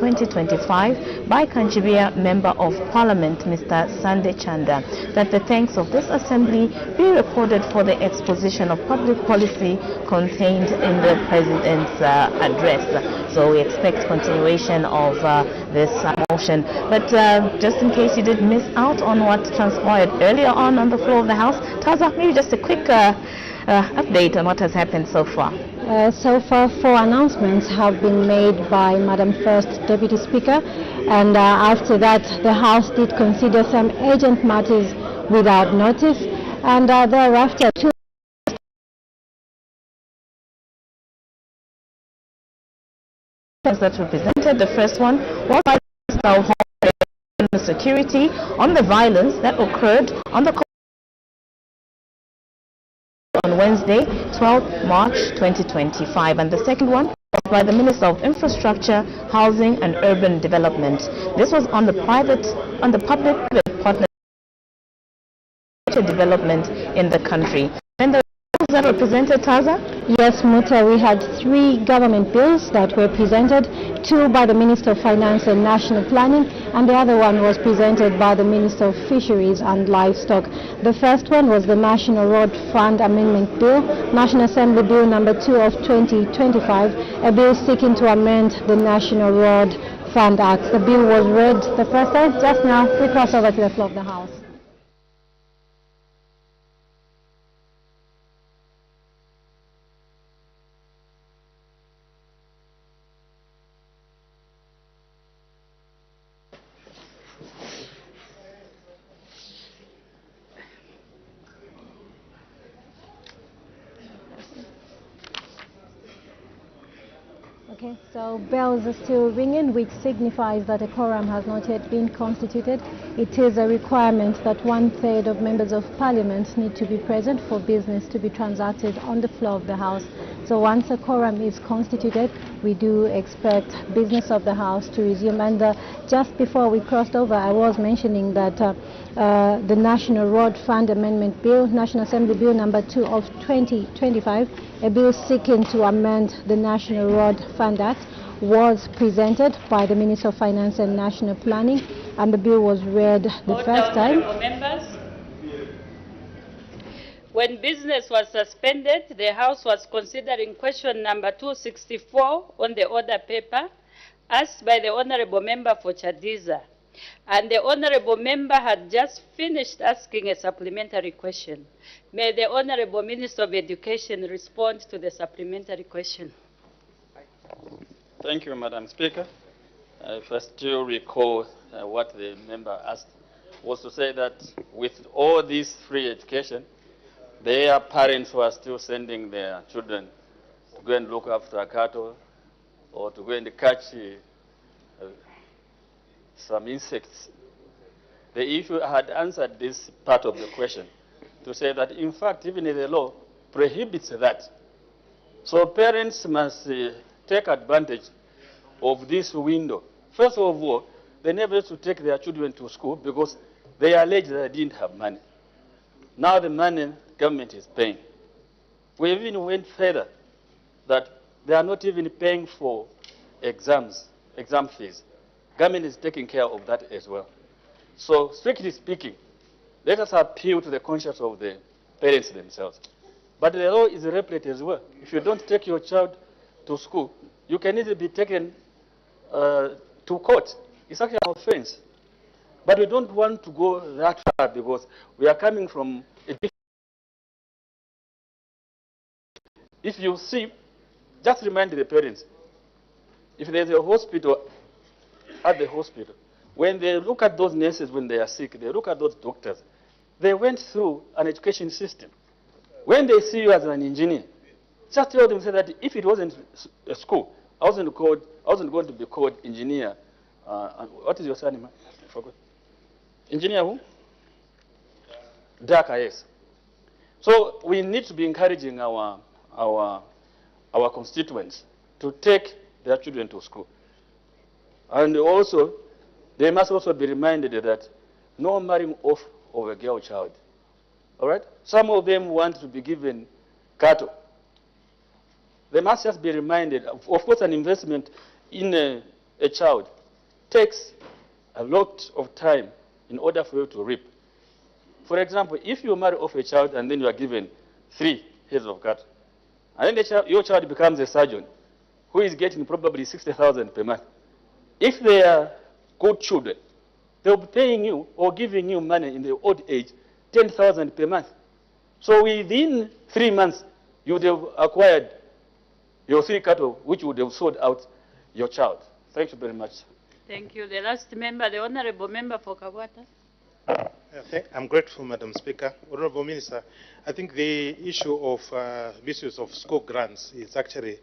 2025 by Kanjibia Member of Parliament Mr. Sande Chanda, that the thanks of this Assembly be recorded for the exposition of public policy contained in the President's address. So we expect continuation of this motion. But just in case you did miss out on what transpired earlier on the floor of the House, Taza, maybe just a quick update on what has happened so far. So far, 4 announcements have been made by Madam First Deputy Speaker, and after that the House did consider some urgent matters without notice, and thereafter 2 that were presented. The first one was by the Minister of Homeland Security on the violence that occurred on the on Wednesday, 12 March 2025, and the second one was by the Minister of Infrastructure, Housing and Urban Development. This was on the public-private partnership development in the country. And the bills that were presented, Taza? Yes, Muta, we had 3 government bills that were presented, 2 by the Minister of Finance and National Planning, and the other one was presented by the Minister of Fisheries and Livestock. The first one was the National Road Fund Amendment Bill, National Assembly Bill number 2 of 2025, a bill seeking to amend the National Road Fund Act. The bill was read the first time. Just now, we cross over to the floor of the House. Okay, so bells are still ringing, which signifies that a quorum has not yet been constituted. It is a requirement that 1/3 of members of Parliament need to be present for business to be transacted on the floor of the House. So once a quorum is constituted, we do expect business of the House to resume. And just before we crossed over, I was mentioning that the National Road Fund Amendment Bill, National Assembly Bill number 2 of 2025, a bill seeking to amend the National Road Fund Act, was presented by the Minister of Finance and National Planning, and the bill was read the first time. Members, when business was suspended, the House was considering question number 264 on the order paper, asked by the Honorable Member for Chadiza. And the Honorable Member had just finished asking a supplementary question. May the Honorable Minister of Education respond to the supplementary question. Thank you, Madam Speaker. If I still recall what the member asked, was to say that with all this free education, their parents were still sending their children to go and look after cattle or to go and catch some insects. The issue had answered this part of the question to say that, in fact, even the law prohibits that. So parents must take advantage of this window. First of all, they never used to take their children to school because they alleged that they didn't have money. Now the money government is paying. We even went further, that they are not even paying for exam fees. Government is taking care of that as well. So strictly speaking, let us appeal to the conscience of the parents themselves. But the law is replete as well. If you don't take your child to school, you can either be taken to court. It's actually an offense. But we don't want to go that far because we are coming from a different. If you see, just remind the parents, if there's a hospital, at the hospital, when they look at those nurses when they are sick, they look at those doctors, they went through an education system. When they see you as an engineer, just tell them, say that if it wasn't a school, I wasn't going to be called engineer. What is your surname? I forgot. Engineer who? Daka, yes. So we need to be encouraging our constituents to take their children to school. And also, they must also be reminded that no marrying off of a girl child. All right? Some of them want to be given cattle. They must just be reminded, of course, an investment in a a child takes a lot of time in order for you to reap. For example, if you marry off a child and then you are given 3 heads of cattle, and then your child becomes a surgeon who is getting probably 60,000 per month. If they are good children, they'll be paying you or giving you money in the old age, 10,000 per month. So within 3 months, you would have acquired your 3 cattle, which would have sold out your child. Thank you very much. Thank you. The last member, the Honorable Member for Kagwata. I'm grateful, Madam Speaker. Honorable Minister, I think the issue of misuse of school grants is actually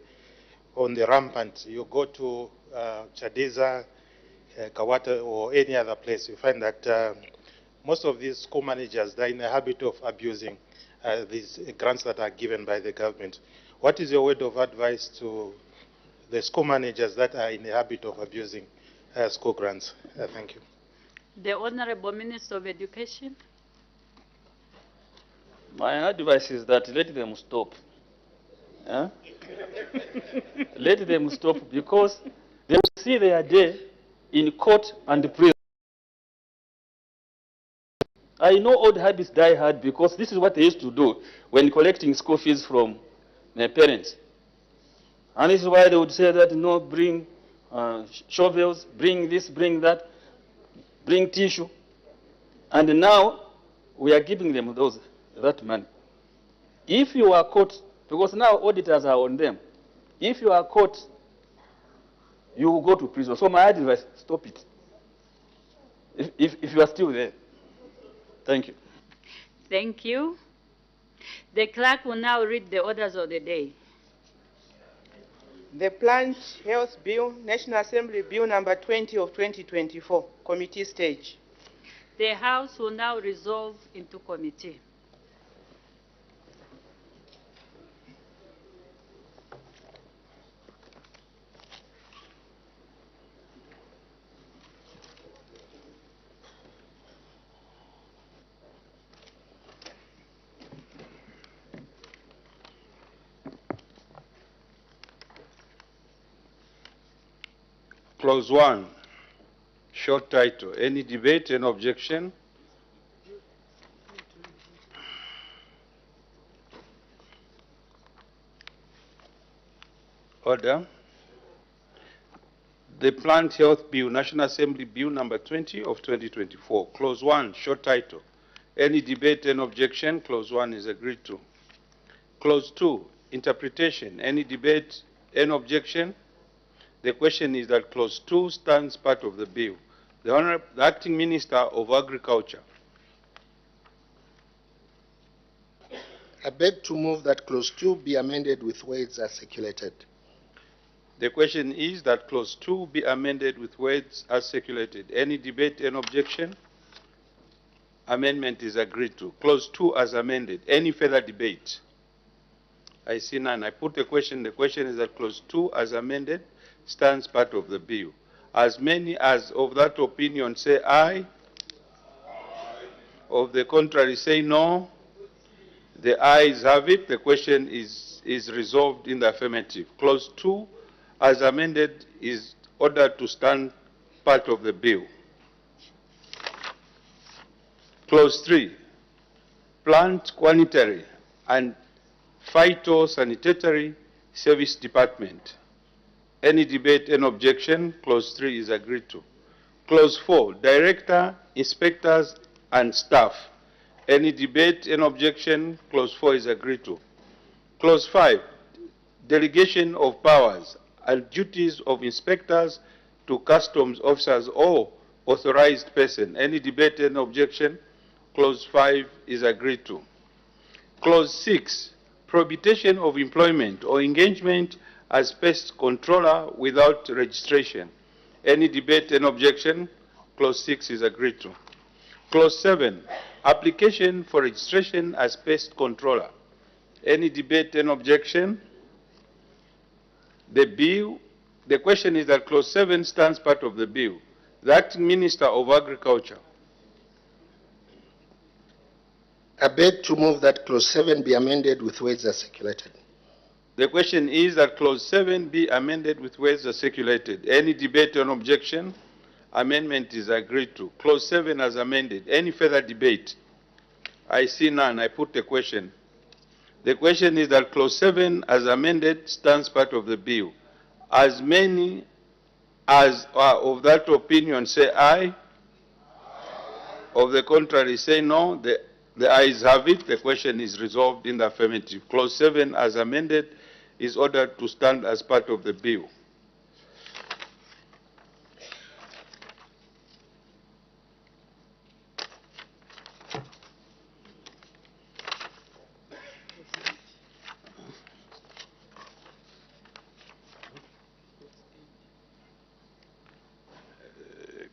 on the rampant. You go to Chadiza, Kawata, or any other place, you find that most of these school managers are in the habit of abusing these grants that are given by the government. What is your word of advice to the school managers that are in the habit of abusing school grants? Thank you. The Honorable Minister of Education. My advice is that let them stop. Let them stop, because they will see their day in court and prison. I know old habits die hard, because this is what they used to do when collecting school fees from their parents. And this is why they would say that, no, bring shovels, bring this, bring that, bring tissue. And now we are giving them that money. If you are caught, because now auditors are on them, if you are caught, you will go to prison. So my advice, stop it. If you are still there. Thank you. Thank you. The clerk will now read the orders of the day. The Plant Health Bill, National Assembly Bill number 20 of 2024, committee stage. The House will now resolve into committee. Clause 1, short title. Any debate and objection? Order. The Plant Health Bill, National Assembly Bill number 20 of 2024. Clause 1, short title. Any debate and objection? Clause 1 is agreed to. Clause 2, interpretation. Any debate and objection? The question is that Clause 2 stands part of the bill. The Acting Minister of Agriculture. I beg to move that Clause 2 be amended with words as circulated. The question is that Clause 2 be amended with words as circulated. Any debate and objection? Amendment is agreed to. Clause 2 as amended. Any further debate? I see none. I put the question. The question is that Clause 2 as amended stands part of the bill. As many as of that opinion say aye. Of the contrary say no. The ayes have it. The question is resolved in the affirmative. Clause 2 as amended is ordered to stand part of the bill. Clause 3, Plant Sanitary and Phytosanitary Service Department. Any debate and objection? Clause 3 is agreed to. Clause 4, Director, Inspectors, and Staff. Any debate and objection? Clause 4 is agreed to. Clause 5, Delegation of powers and duties of inspectors to customs officers or authorized person. Any debate and objection? Clause 5 is agreed to. Clause 6, Prohibition of employment or engagement as pest controller without registration. Any debate and objection? Clause 6 is agreed to. Clause 7, Application for registration as pest controller. Any debate and objection? The question is that Clause 7 stands part of the bill. The Acting Minister of Agriculture. I beg to move that Clause 7 be amended with words as circulated. The question is that Clause 7 be amended with words as circulated. Any debate on objection? Amendment is agreed to. Clause 7 as amended. Any further debate? I see none. I put the question. The question is that Clause 7 as amended stands part of the bill. As many as are of that opinion say aye. Of the contrary say no. The ayes have it. The question is resolved in the affirmative. Clause 7 as amended is ordered to stand as part of the bill.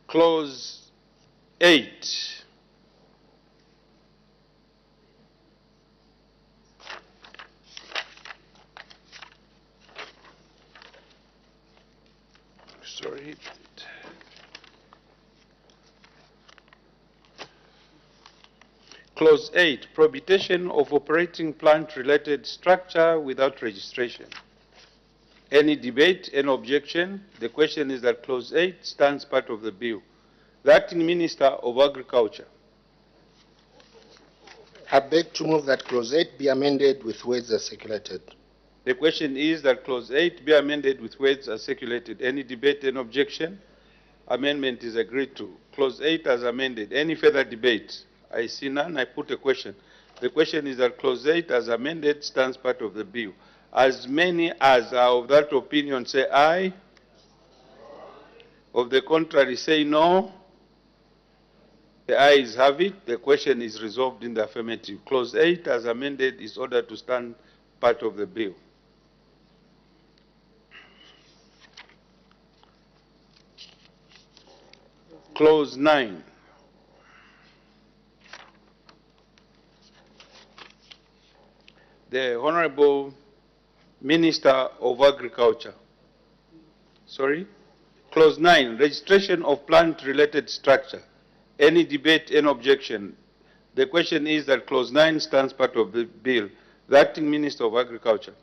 Clause 8. Sorry. Clause 8, prohibition of operating plant-related structure without registration. Any debate, any objection? The question is that Clause 8 stands part of the bill. The Acting Minister of Agriculture. I beg to move that Clause 8 be amended with words as circulated. The question is that Clause 8 be amended with words as circulated. Any debate, any objection? Amendment is agreed to. Clause 8 as amended. Any further debate? I see none. I put a question. The question is that Clause 8 as amended stands part of the bill. As many as are of that opinion say aye. Of the contrary say no. The ayes have it. The question is resolved in the affirmative. Clause 8 as amended is ordered to stand part of the bill. Clause 9. The Honorable Minister of Agriculture. Sorry? Clause 9, registration of plant-related structure. Any debate, any objection? The question is that Clause 9 stands part of the bill. The Acting Minister of Agriculture.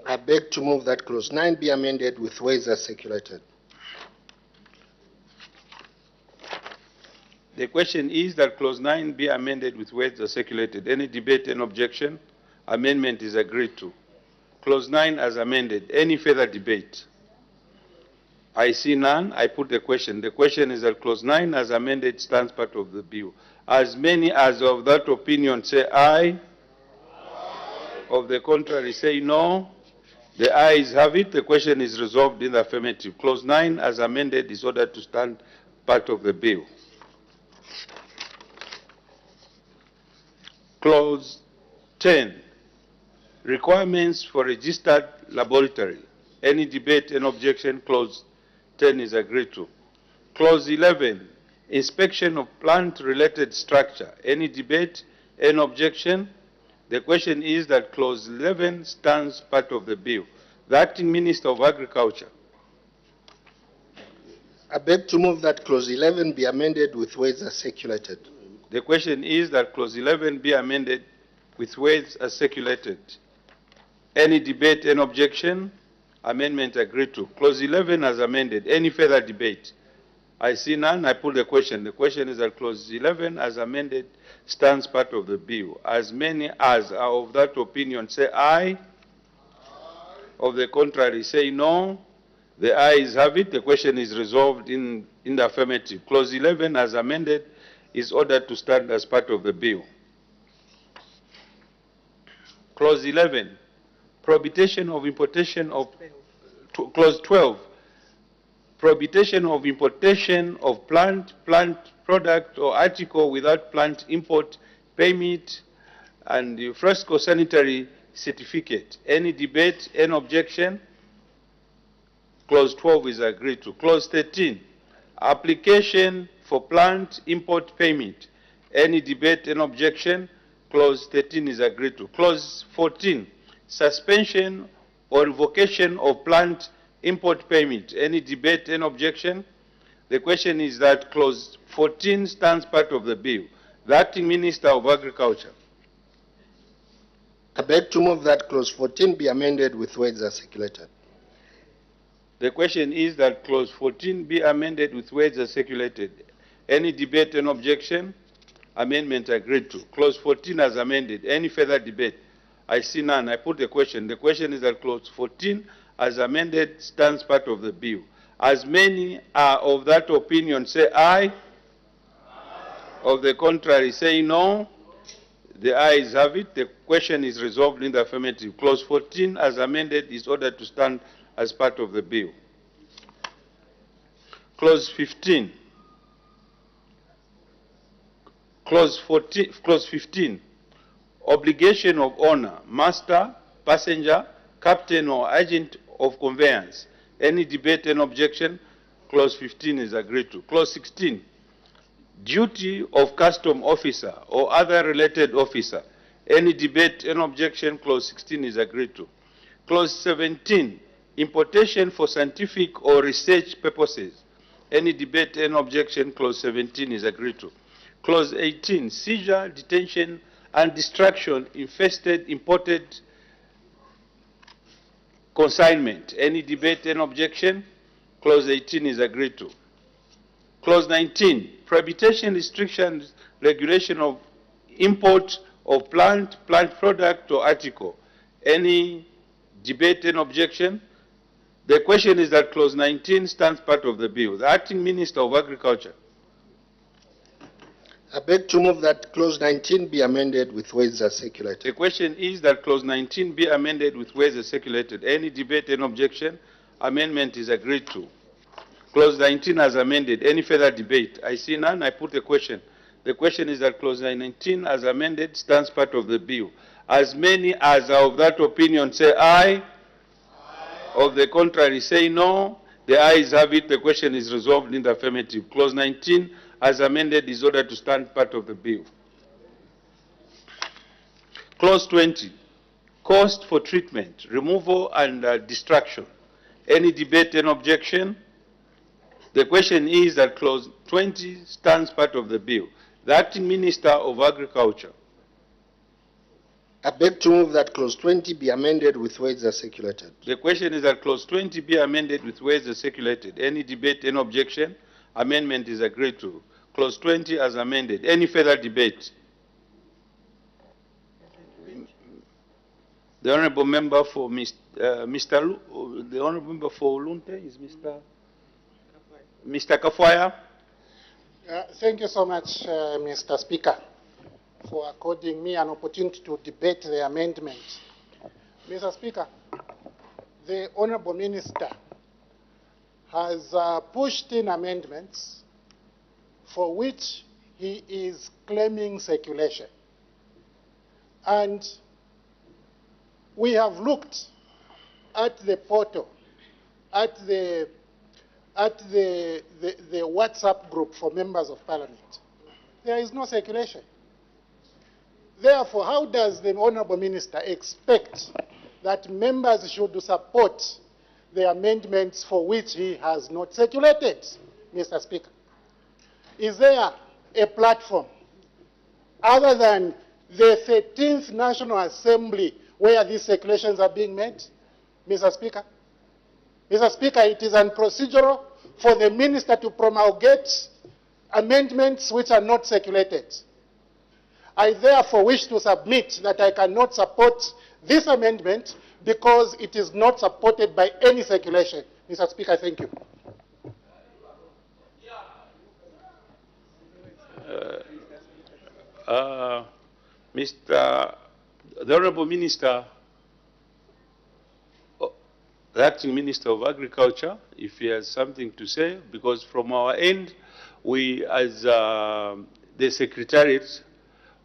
I beg to move that Clause 9 be amended with words as circulated. The question is that Clause 9 be amended with words as circulated. Any debate, any objection? Amendment is agreed to. Clause 9 as amended. Any further debate? I see none. I put the question. The question is that Clause 9 as amended stands part of the bill. As many as of that opinion say aye. Of the contrary say no. The ayes have it. The question is resolved in the affirmative. Clause 9 as amended is ordered to stand part of the bill. Clause 10, requirements for registered laboratory. Any debate, any objection? Clause 10 is agreed to. Clause 11, inspection of plant-related structure. Any debate, any objection? The question is that Clause 11 stands part of the bill. The Acting Minister of Agriculture. I beg to move that Clause 11 be amended with words as circulated. The question is that Clause 11 be amended with words as circulated. Any debate, any objection? Amendment agreed to. Clause 11 as amended. Any further debate? I see none. I put the question. The question is that Clause 11 as amended stands part of the bill. As many as are of that opinion say aye. Of the contrary say no. The ayes have it. The question is resolved in the affirmative. Clause 11 as amended is ordered to stand as part of the bill. Clause 11, prohibition of importation of, Clause 12, prohibition of importation of plant product or article without plant import permit and the fresco sanitary certificate. Any debate, any objection? Clause 12 is agreed to. Clause 13, application for plant import permit. Any debate, any objection? Clause 13 is agreed to. Clause 14, suspension or revocation of plant import permit. Any debate, any objection? The question is that Clause 14 stands part of the bill. The Acting Minister of Agriculture. I beg to move that clause 14 be amended with words as circulated. The question is that clause 14 be amended with words as circulated. Any debate and objection? Amendment agreed to. Clause 14 as amended. Any further debate? I see none. I put the question. The question is that clause 14 as amended stands part of the bill. As many are of that opinion, say aye. Aye. Of the contrary, say no. The ayes have it. The question is resolved in the affirmative. Clause 14 as amended is ordered to stand as part of the bill. Clause 15. Clause 15. Obligation of owner, master, passenger, captain or agent of conveyance. Any debate and objection? Clause 15 is agreed to. Clause 16. Duty of custom officer or other related officer. Any debate and objection? Clause 16 is agreed to. Clause 17. Importation for scientific or research purposes. Any debate and objection? Clause 17 is agreed to. Clause 18. Seizure, detention, and destruction, infested, imported consignment. Any debate and objection? Clause 18 is agreed to. Clause 19. Prohibition, restrictions, regulation of import of plant product or article. Any debate and objection? The question is that clause 19 stands part of the bill. The Acting Minister of Agriculture. I beg to move that clause 19 be amended with words as circulated. The question is that clause 19 be amended with words as circulated. Any debate and objection? Amendment is agreed to. Clause 19 as amended. Any further debate? I see none. I put the question. The question is that clause 19 as amended stands part of the bill. As many as are of that opinion say aye. Aye. Of the contrary say no. The ayes have it. The question is resolved in the affirmative. Clause 19 as amended is ordered to stand part of the bill. Clause 20. Cost for treatment, removal and destruction. Any debate and objection? The question is that clause 20 stands part of the bill. The Acting Minister of Agriculture. I beg to move that clause 20 be amended with words as circulated. The question is that clause 20 be amended with words as circulated. Any debate and objection? Amendment is agreed to. Clause 20 as amended. Any further debate? The Honourable Member for the Honourable Member for Lunte is Mr. Kafwaya. Thank you so much, Mr. Speaker, for according me an opportunity to debate the amendment. Mr. Speaker, the Honourable Minister has pushed in amendments for which he is claiming circulation. And we have looked at the portal, at the WhatsApp group for members of Parliament. There is no circulation. Therefore, how does the Honourable Minister expect that members should support the amendments for which he has not circulated, Mr. Speaker? Is there a platform other than the 13th National Assembly where these circulations are being made, Mr. Speaker? Mr. Speaker, it is unprocedural for the minister to promulgate amendments which are not circulated. I therefore wish to submit that I cannot support this amendment because it is not supported by any circulation. Mr. Speaker, thank you. The Honourable Minister, the Acting Minister of Agriculture, if he has something to say, because from our end, we as the Secretariat,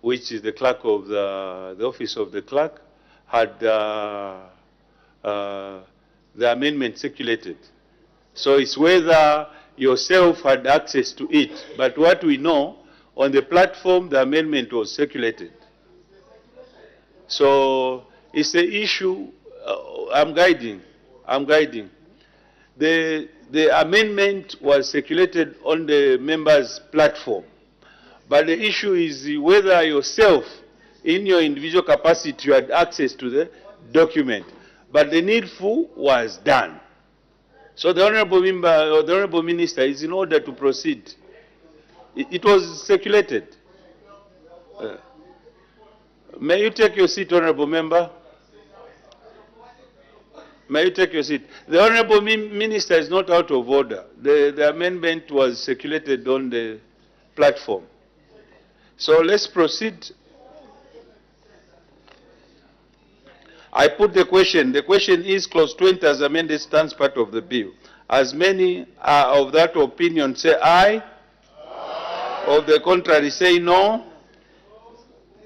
which is the clerk of the office of the clerk, had the amendment circulated. So it's whether yourself had access to it. But what we know, on the platform, the amendment was circulated. So it's the issue, I'm guiding. The amendment was circulated on the members' platform. But the issue is whether yourself in your individual capacity, you had access to the document. But the needful was done. So the Honorable Member, or the Honorable Minister, is in order to proceed. It was circulated. May you take your seat, Honorable Member? May you take your seat? The Honorable Minister is not out of order. The amendment was circulated on the platform. So let's proceed. I put the question. The question is clause 20 as amended stands part of the bill. As many are of that opinion say aye. Of the contrary say no.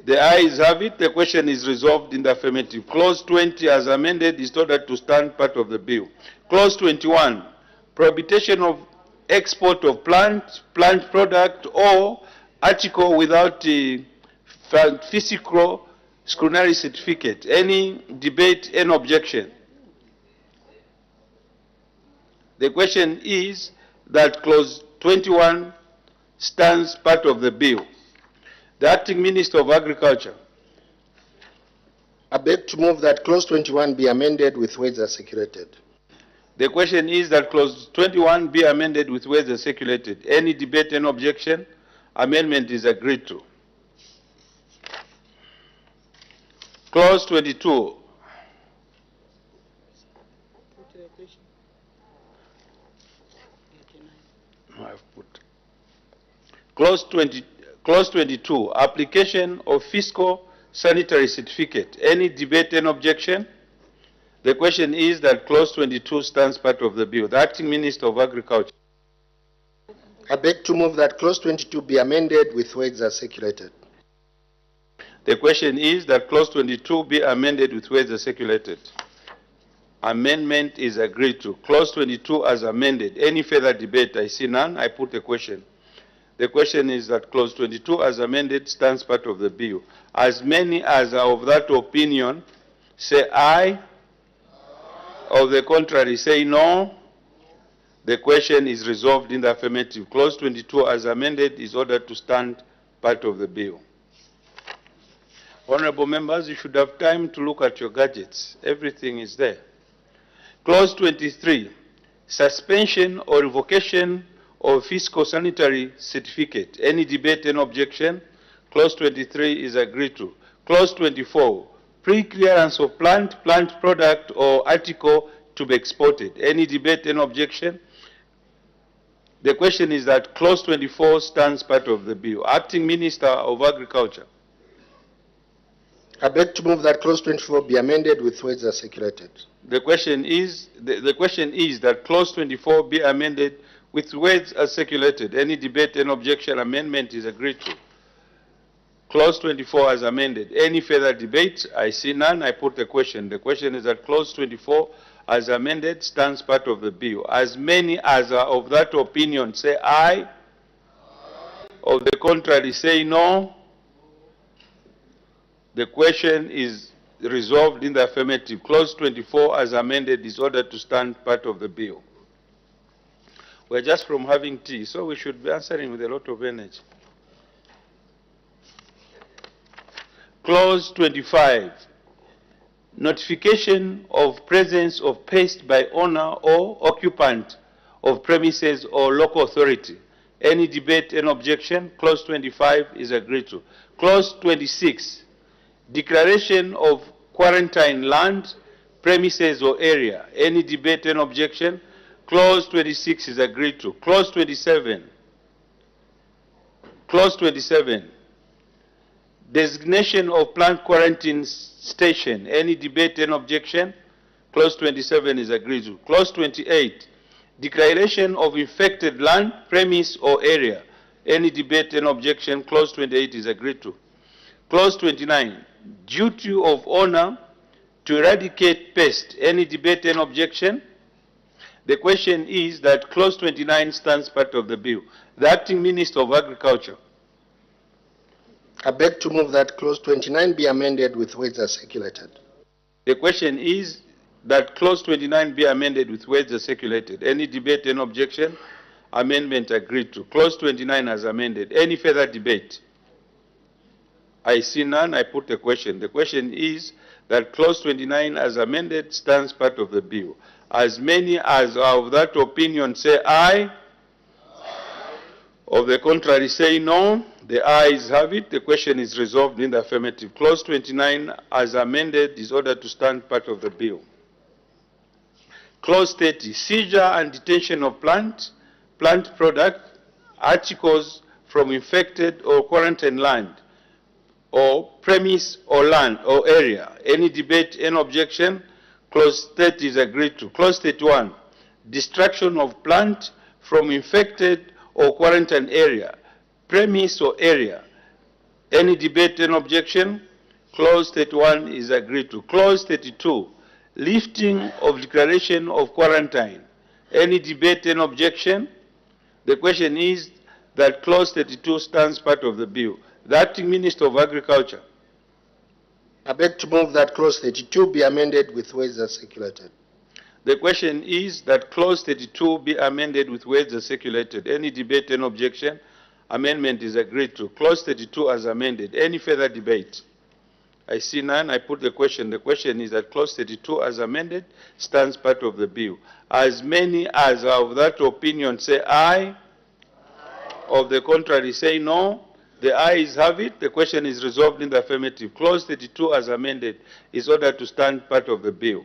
The ayes have it. The question is resolved in the affirmative. Clause 20 as amended is ordered to stand part of the bill. Clause 21, prohibition of export of plant product or article without physical scrutiny certificate. Any debate, any objection? The question is that clause 21 stands part of the bill. The Acting Minister of Agriculture. I beg to move that clause 21 be amended with words as circulated. The question is that clause 21 be amended with words as circulated. Any debate, any objection? Amendment is agreed to. Clause 22. I've put. Clause 22, application of fiscal sanitary certificate. Any debate, any objection? The question is that clause 22 stands part of the bill. The Acting Minister of Agriculture. I beg to move that clause 22 be amended with words as circulated. The question is that clause 22 be amended with words as circulated. Amendment is agreed to. Clause 22 as amended. Any further debate? I see none. I put the question. The question is that clause 22 as amended stands part of the bill. As many as are of that opinion say aye. Of the contrary say no. The question is resolved in the affirmative. Clause 22 as amended is ordered to stand part of the bill. Honorable members, you should have time to look at your gadgets. Everything is there. Clause 23, suspension or revocation of fiscal sanitary certificate. Any debate, any objection? Clause 23 is agreed to. Clause 24, pre-clearance of plant product or article to be exported. Any debate, any objection? The question is that clause 24 stands part of the bill. Acting Minister of Agriculture. I beg to move that clause 24 be amended with words as circulated. The question is that clause 24 be amended with words as circulated. Any debate, any objection? Amendment is agreed to. Clause 24 as amended. Any further debate? I see none. I put the question. The question is that clause 24 as amended stands part of the bill. As many as are of that opinion say aye. Of the contrary say no. The question is resolved in the affirmative. Clause 24 as amended is ordered to stand part of the bill. We're just from having tea, so we should be answering with a lot of energy. Clause 25, notification of presence of pest by owner or occupant of premises or local authority. Any debate, any objection? Clause 25 is agreed to. Clause 26, declaration of quarantine land, premises or area. Any debate, any objection? Clause 26 is agreed to. Clause 27. Clause 27. Designation of plant quarantine station. Any debate, any objection? Clause 27 is agreed to. Clause 28. Declaration of infected land, premise or area. Any debate, any objection? Clause 28 is agreed to. Clause 29. Duty of owner to eradicate pest. Any debate, any objection? The question is that clause 29 stands part of the bill. The Acting Minister of Agriculture. I beg to move that clause 29 be amended with words as circulated. The question is that clause 29 be amended with words as circulated. Any debate, any objection? Amendment agreed to. Clause 29 as amended. Any further debate? I see none. I put the question. The question is that clause 29 as amended stands part of the bill. As many as are of that opinion say aye. Of the contrary say no. The ayes have it. The question is resolved in the affirmative. Clause 29 as amended is ordered to stand part of the bill. Clause 30, seizure and detention of plant product, articles from infected or quarantined land, or premise or land or area. Any debate, any objection? Clause 30 is agreed to. Clause 31, destruction of plant from infected or quarantined area, premise or area. Any debate, any objection? Clause 31 is agreed to. Clause 32, lifting of declaration of quarantine. Any debate, any objection? The question is that clause 32 stands part of the bill. The Acting Minister of Agriculture. I beg to move that clause 32 be amended with words as circulated. The question is that clause 32 be amended with words as circulated. Any debate, any objection? Amendment is agreed to. Clause 32 as amended. Any further debate? I see none. I put the question. The question is that clause 32 as amended stands part of the bill. As many as are of that opinion say aye. Of the contrary say no. The ayes have it. The question is resolved in the affirmative. Clause 32 as amended is ordered to stand part of the bill.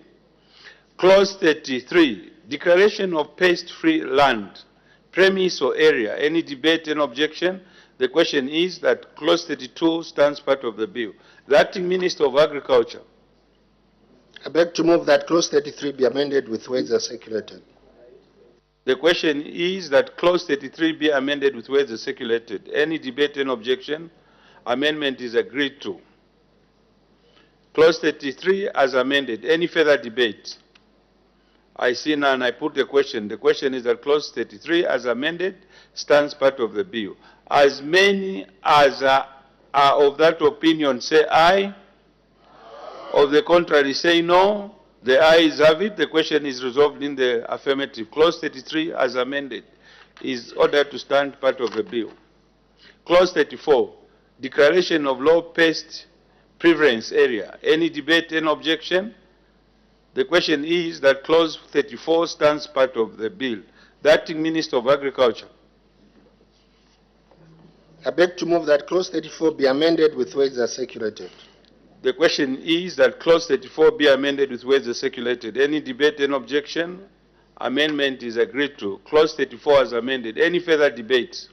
Clause 33, declaration of pest-free land, premise or area. Any debate, any objection? The question is that clause 32 stands part of the bill. The Acting Minister of Agriculture. I beg to move that clause 33 be amended with words as circulated. The question is that clause 33 be amended with words as circulated. Any debate, any objection? Amendment is agreed to. Clause 33 as amended. Any further debate? I see none. I put the question. The question is that clause 33 as amended stands part of the bill. As many as are of that opinion say aye. Of the contrary say no. The ayes have it. The question is resolved in the affirmative. Clause 33 as amended is ordered to stand part of the bill. Clause 34, declaration of low pest prevalence area. Any debate, any objection? The question is that clause 34 stands part of the bill. The Acting Minister of Agriculture. I beg to move that clause 34 be amended with words as circulated. The question is that clause 34 be amended with words as circulated. Any debate, any objection? Amendment is agreed to. Clause 34 as amended. Any further debate?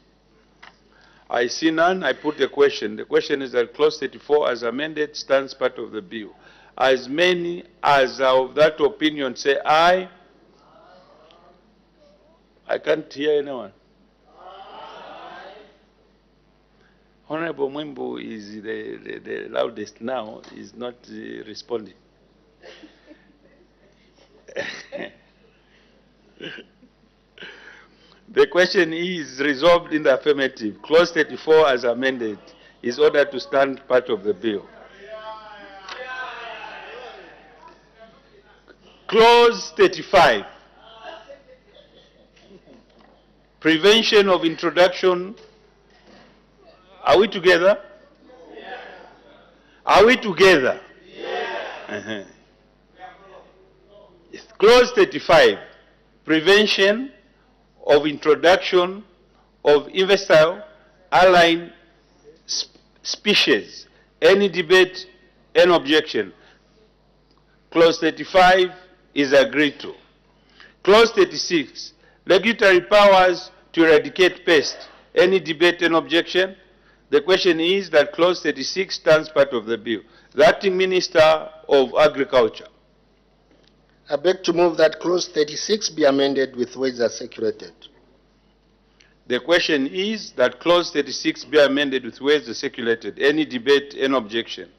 I see none. I put the question. The question is that clause 34 as amended stands part of the bill. As many as are of that opinion say aye. I can't hear anyone. Honorable Mwimbu is the loudest now, is not responding. The question is resolved in the affirmative. Clause 34 as amended is ordered to stand part of the bill. Clause 35, prevention of introduction. Are we together? Yes. Are we together? Yes. Clause 35, prevention of introduction of invasive alien species. Any debate, any objection? Clause 35 is agreed to. Clause 36, regulatory powers to eradicate pest. Any debate and objection? The question is that clause 36 stands part of the bill. The Acting Minister of Agriculture. I beg to move that clause 36 be amended with words as circulated. The question is that clause 36 be amended with words as circulated. Any debate, any objection?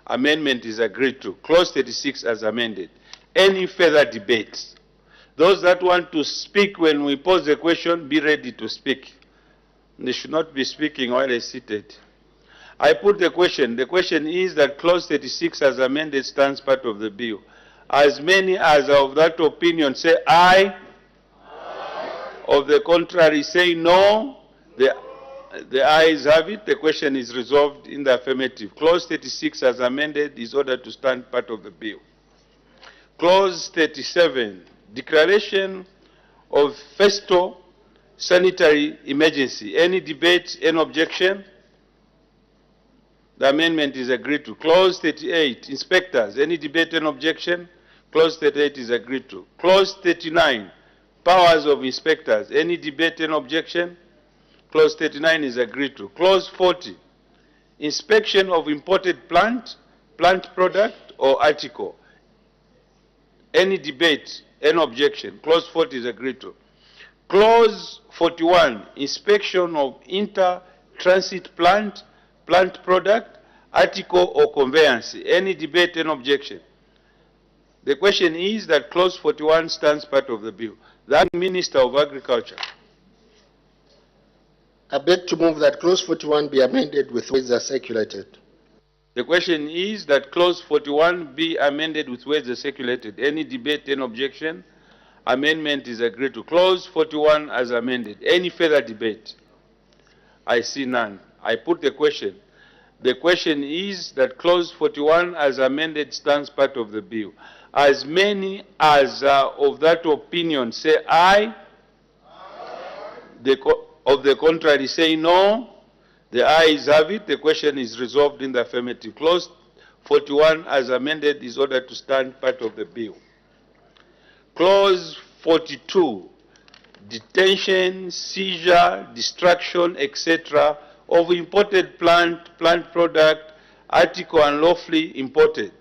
Amendment is agreed to. Clause 36 as amended. Any further debates? Those that want to speak when we pose the question, be ready to speak. They should not be speaking while they're seated. I put the question. The question is that clause 36 as amended stands part of the bill. As many as are of that opinion say aye. Aye. Of the contrary say no. The The ayes have it. The question is resolved in the affirmative. Clause 36 as amended is ordered to stand part of the bill. Clause 37, declaration of festal sanitary emergency. Any debate, any objection? The amendment is agreed to. Clause 38, inspectors. Any debate, any objection? Clause 38 is agreed to. Clause 39, powers of inspectors. Any debate, any objection? Clause 39 is agreed to. Clause 40, inspection of imported plant product or article. Any debate, any objection? Clause 40 is agreed to. Clause 41, inspection of inter-transit plant product, article or conveyance. Any debate, any objection? The question is that clause 41 stands part of the bill. The Minister of Agriculture. I beg to move that clause 41 be amended with words as circulated. The question is that clause 41 be amended with words as circulated. Any debate, any objection? Amendment is agreed to. Clause 41 as amended. Any further debate? I see none. I put the question. The question is that clause 41 as amended stands part of the bill. As many as are of that opinion say aye. Of the contrary say no. The ayes have it. The question is resolved in the affirmative. Clause 41 as amended is ordered to stand part of the bill. Clause 42, detention, seizure, destruction, etc. of imported plant product, article unlawfully imported.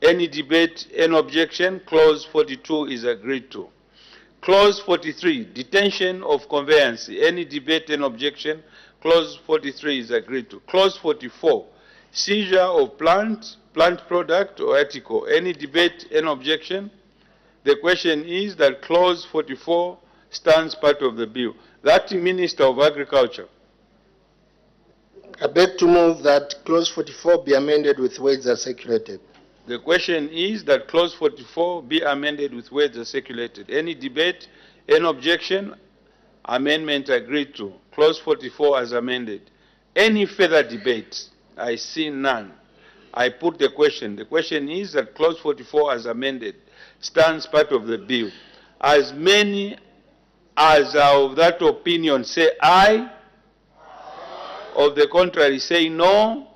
Any debate, any objection? Clause 42 is agreed to. Clause 43, detention of conveyance. Any debate, any objection? Clause 43 is agreed to. Clause 44, seizure of plant product or article. Any debate, any objection? The question is that clause 44 stands part of the bill. The Acting Minister of Agriculture. I beg to move that clause 44 be amended with words as circulated. The question is that clause 44 be amended with words as circulated. Any debate, any objection? Amendment agreed to. Clause 44 as amended. Any further debate? I see none. I put the question. The question is that clause 44 as amended stands part of the bill. As many as are of that opinion say aye. Of the contrary say no.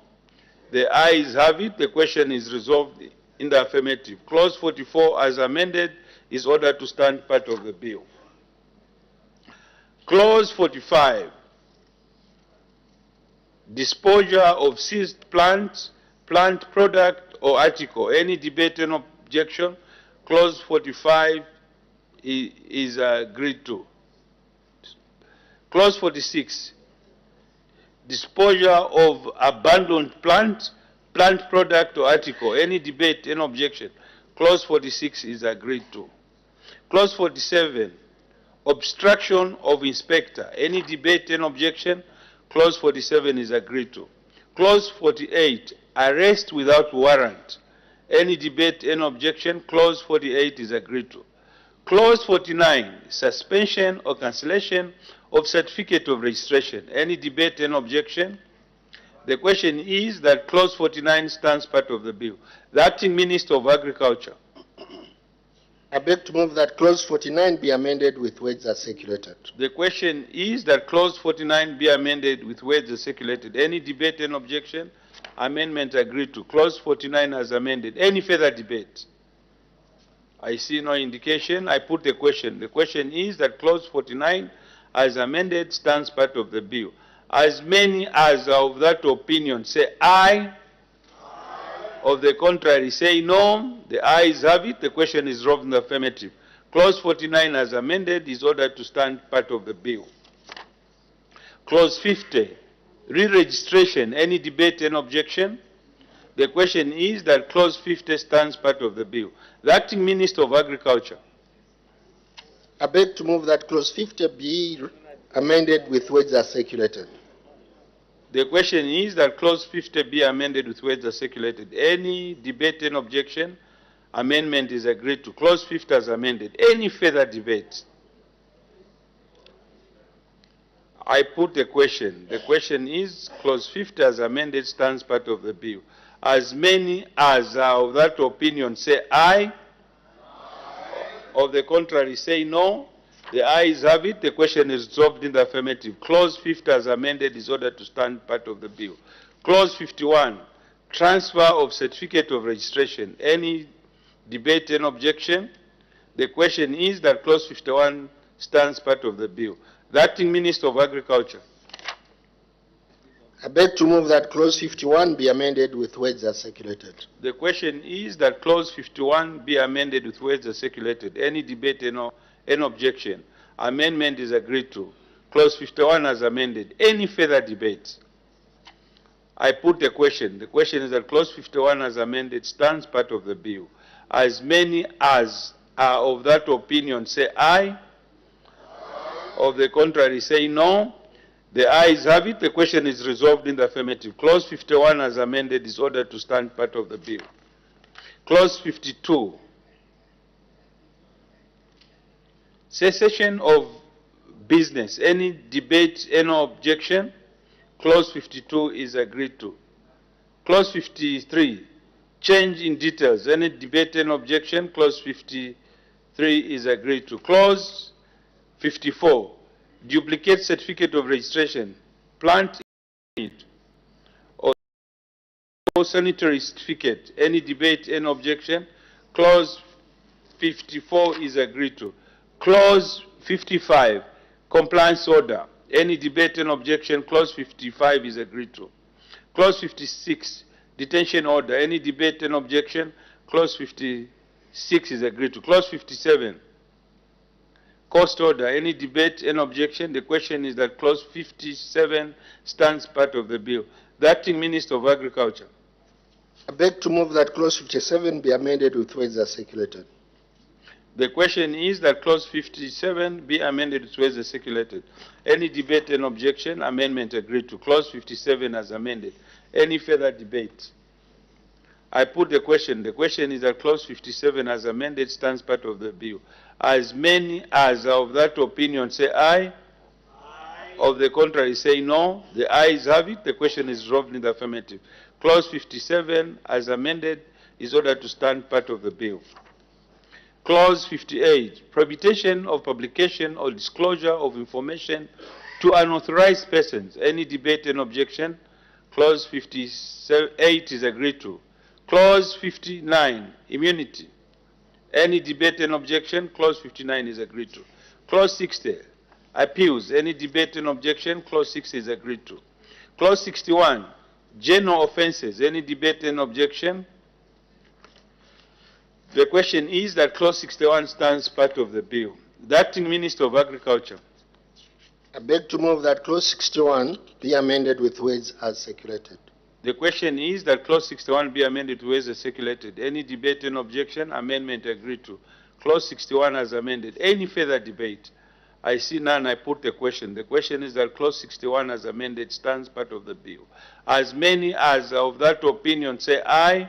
The ayes have it. The question is resolved in the affirmative. Clause 44 as amended is ordered to stand part of the bill. Clause 45, disposure of seized plant product or article. Any debate, any objection? Clause 45 is agreed to. Clause 46, disposure of abandoned plant product or article. Any debate, any objection? Clause 46 is agreed to. Clause 47, obstruction of inspector. Any debate, any objection? Clause 47 is agreed to. Clause 48, arrest without warrant. Any debate, any objection? Clause 48 is agreed to. Clause 49, suspension or cancellation of certificate of registration. Any debate, any objection? The question is that clause 49 stands part of the bill. The Acting Minister of Agriculture. I beg to move that clause 49 be amended with words as circulated. The question is that clause 49 be amended with words as circulated. Any debate, any objection? Amendment agreed to. Clause 49 as amended. Any further debate? I see no indication. I put the question. The question is that clause 49 as amended stands part of the bill. As many as are of that opinion say aye. Of the contrary say no. The ayes have it. The question is resolved in the affirmative. Clause 49 as amended is ordered to stand part of the bill. Clause 50, re-registration. Any debate, any objection? The question is that clause 50 stands part of the bill. The Acting Minister of Agriculture. I beg to move that clause 50 be amended with words as circulated. The question is that clause 50 be amended with words as circulated. Any debate, any objection? Amendment is agreed to. Clause 50 as amended. Any further debate? I put a question. The question is, Clause 50 as amended stands part of the bill. As many as are of that opinion say aye. Of the contrary say no. The ayes have it. The question is resolved in the affirmative. Clause 50 as amended is ordered to stand part of the bill. Clause 51, transfer of certificate of registration. Any debate and objection? The question is that Clause 51 stands part of the bill. The Acting Minister of Agriculture. I beg to move that Clause 51 be amended with words as circulated. The question is that Clause 51 be amended with words as circulated. Any debate and any objection? Amendment is agreed to. Clause 51 as amended. Any further debate? I put a question. The question is that Clause 51 as amended stands part of the bill. As many as are of that opinion say aye. Of the contrary say no. The ayes have it. The question is resolved in the affirmative. Clause 51 as amended is ordered to stand part of the bill. Clause 52. Cessation of business. Any debate, any objection? Clause 52 is agreed to. Clause 53. Change in details. Any debate, any objection? Clause 53 is agreed to. Clause 54. Duplicate certificate of registration, plant unit, or sanitary certificate. Any debate, any objection? Clause 54 is agreed to. Clause 55, compliance order. Any debate and objection? Clause 55 is agreed to. Clause 56, detention order. Any debate and objection? Clause 56 is agreed to. Clause 57, cost order. Any debate and objection? The question is that Clause 57 stands part of the bill. The Acting Minister of Agriculture. I beg to move that Clause 57 be amended with words as circulated. The question is that Clause 57 be amended with words as circulated. Any debate and objection? Amendment agreed to. Clause 57 as amended. Any further debate? I put the question. The question is that Clause 57 as amended stands part of the bill. As many as are of that opinion say aye. Aye. Of the contrary say no. The ayes have it. The question is resolved in the affirmative. Clause 57 as amended is ordered to stand part of the bill. Clause 58, prohibition of publication or disclosure of information to unauthorized persons. Any debate and objection? Clause 58 is agreed to. Clause 59, immunity. Any debate and objection? Clause 59 is agreed to. Clause 60, appeals. Any debate and objection? Clause 60 is agreed to. Clause 61, general offenses. Any debate and objection? The question is that Clause 61 stands part of the bill. The Acting Minister of Agriculture. I beg to move that Clause 61 be amended with words as circulated. The question is that Clause 61 be amended with words as circulated. Any debate and objection? Amendment agreed to. Clause 61 as amended. Any further debate? I see none. I put the question. The question is that Clause 61 as amended stands part of the bill. As many as are of that opinion say aye.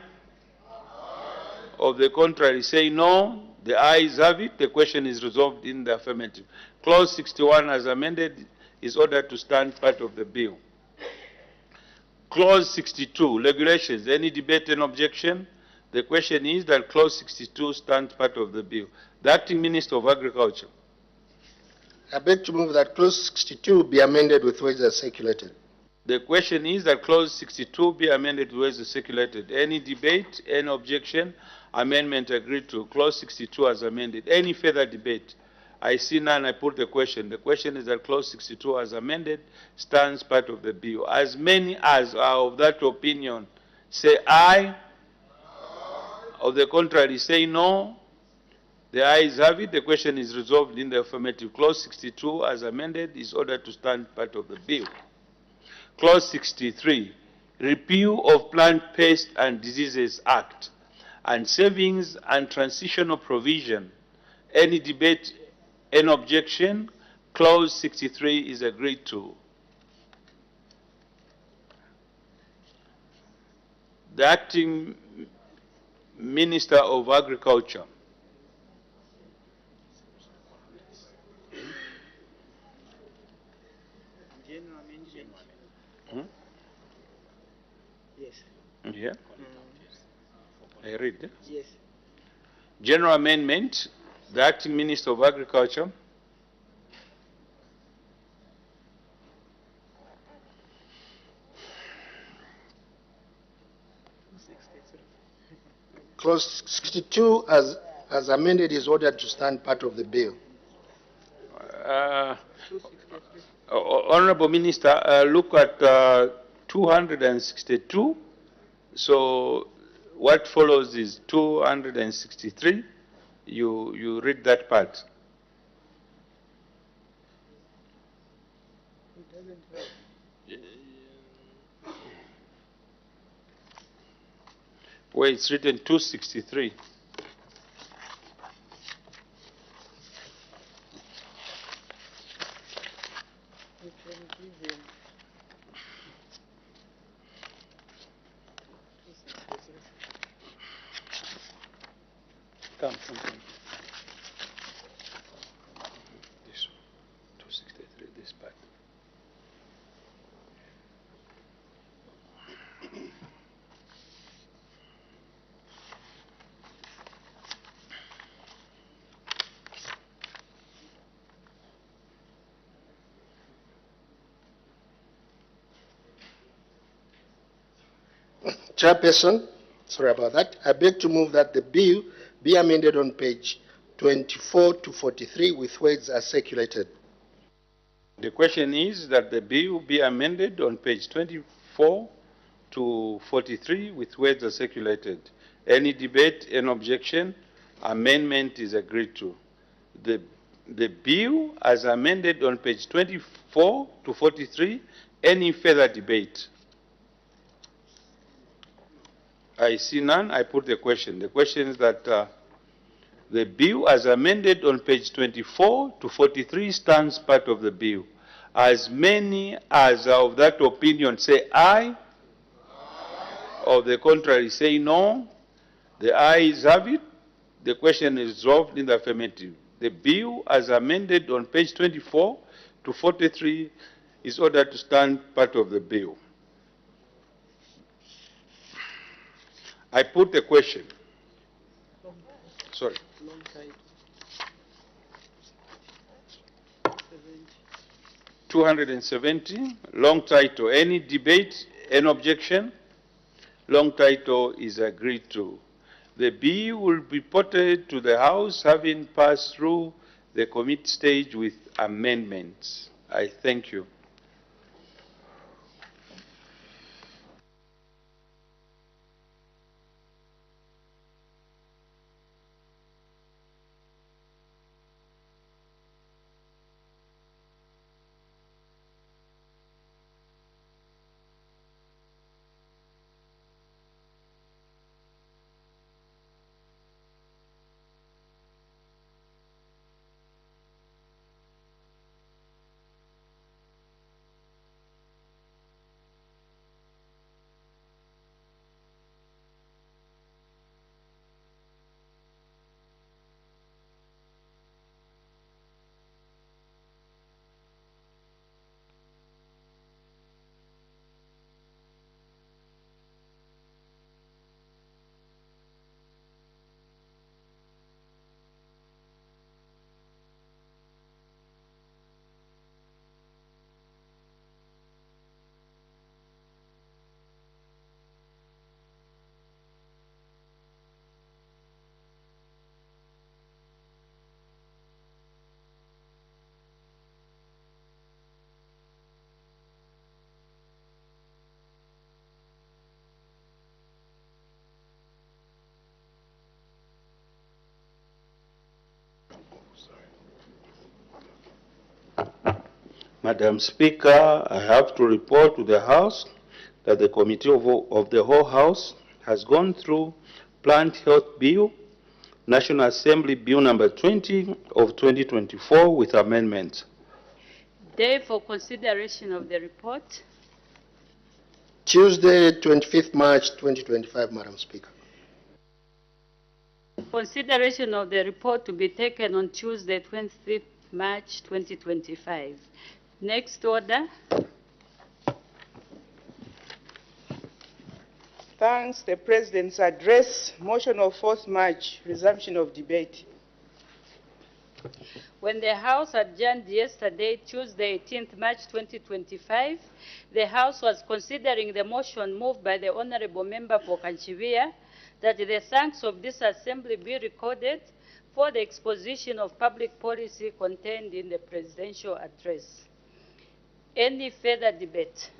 Of the contrary say no. The ayes have it. The question is resolved in the affirmative. Clause 61 as amended is ordered to stand part of the bill. Clause 62, regulations. Any debate and objection? The question is that Clause 62 stands part of the bill. The Acting Minister of Agriculture. I beg to move that Clause 62 be amended with words as circulated. The question is that Clause 62 be amended with words as circulated. Any debate, any objection? Amendment agreed to. Clause 62 as amended. Any further debate? I see none. I put the question. The question is that Clause 62 as amended stands part of the bill. As many as are of that opinion say aye. Of the contrary say no. The ayes have it. The question is resolved in the affirmative. Clause 62 as amended is ordered to stand part of the bill. Clause 63, repeal of Plant Pest and Diseases Act and savings and transitional provision. Any debate, any objection? Clause 63 is agreed to. The Acting Minister of Agriculture. Hmm? Yes. Yeah. I read. Yes. General amendment, the acting Minister of Agriculture. Clause 62, as amended, is ordered to stand part of the bill. Honorable Minister, look at 262. So what follows is 263. You read that part. Where it's written 263. Come. This one, 263, this part. Chairperson, sorry about that. I beg to move that the bill be amended on page 24 to 43 with words as circulated. The question is that the bill be amended on page 24 to 43 with words as circulated. Any debate, any objection, amendment is agreed to. The bill as amended on page 24 to 43, any further debate? I see none. I put the question. The question is that the bill as amended on page 24 to 43 stands part of the bill. As many as are of that opinion say aye. Or the contrary say no. The ayes have it. The question is resolved in the affirmative. The bill as amended on page 24 to 43 is ordered to stand part of the bill. I put the question. Sorry. 270, long title. Any debate, any objection? Long title is agreed to. The bill will be ported to the House having passed through the committee stage with amendments. I thank you. Madam Speaker, I have to report to the House that the Committee of the whole House has gone through Plant Health Bill, National Assembly Bill number 20 of 2024 with amendments. Day for consideration of the report. Tuesday, 25th March 2025, Madam Speaker. Consideration of the report to be taken on Tuesday, 25th March 2025. Next order. Thanks. The President's address. Motion of 4th March, resumption of debate. When the House adjourned yesterday, Tuesday, 18th March 2025, the House was considering the motion moved by the Honorable Member for Kanchivia that the thanks of this Assembly be recorded for the exposition of public policy contained in the presidential address. Any further debate?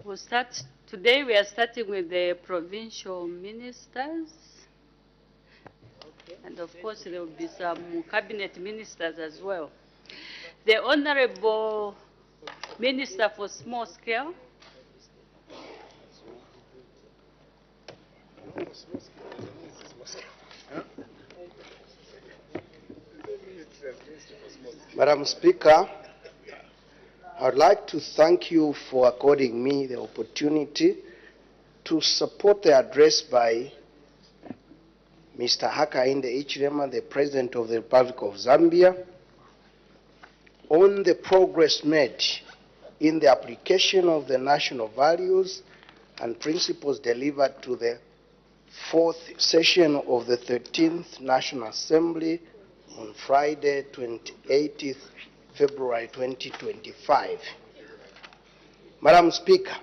We'll start. Today we are starting with the provincial ministers. And of course there will be some cabinet ministers as well. The Honorable Minister for Small Scale. Madam Speaker, I would like to thank you for according me the opportunity to support the address by Mr. Hakainde Hichilema, the President of the Republic of Zambia, on the progress made in the application of the national values and principles delivered to the 4th session of the 13th National Assembly on Friday, 28th February 2025. Madam Speaker,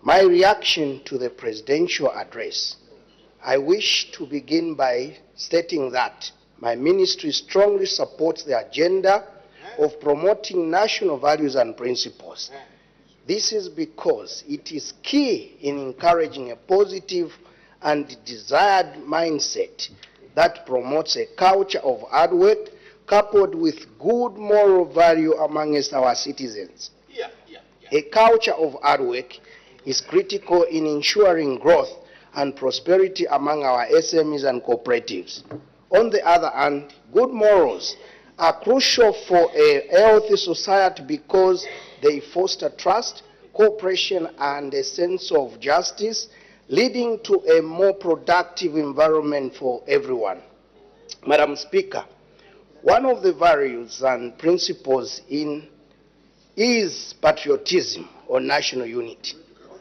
my reaction to the presidential address, I wish to begin by stating that my ministry strongly supports the agenda of promoting national values and principles. This is because it is key in encouraging a positive and desired mindset that promotes a culture of hard work coupled with good moral value amongst our citizens. A culture of hard work is critical in ensuring growth and prosperity among our SMEs and cooperatives. On the other hand, good morals are crucial for a healthy society because they foster trust, cooperation, and a sense of justice, leading to a more productive environment for everyone. Madam Speaker, one of the values and principles is patriotism or national unity.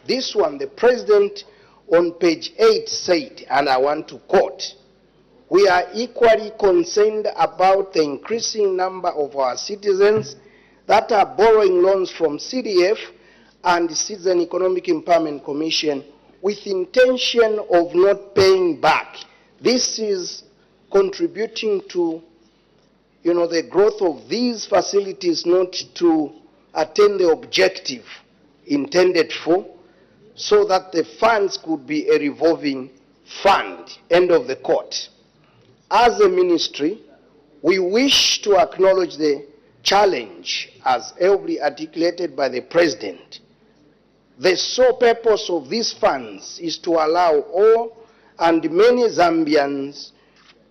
This one, the President on page 8 said, and I want to quote, "We are equally concerned about the increasing number of our citizens that are borrowing loans from CDF and the Citizen Economic Empowerment Commission with intention of not paying back. This is contributing to the growth of these facilities not to attain the objective intended for, so that the funds could be a revolving fund." End of the quote. As a ministry, we wish to acknowledge the challenge as ably articulated by the President. The sole purpose of these funds is to allow all and many Zambians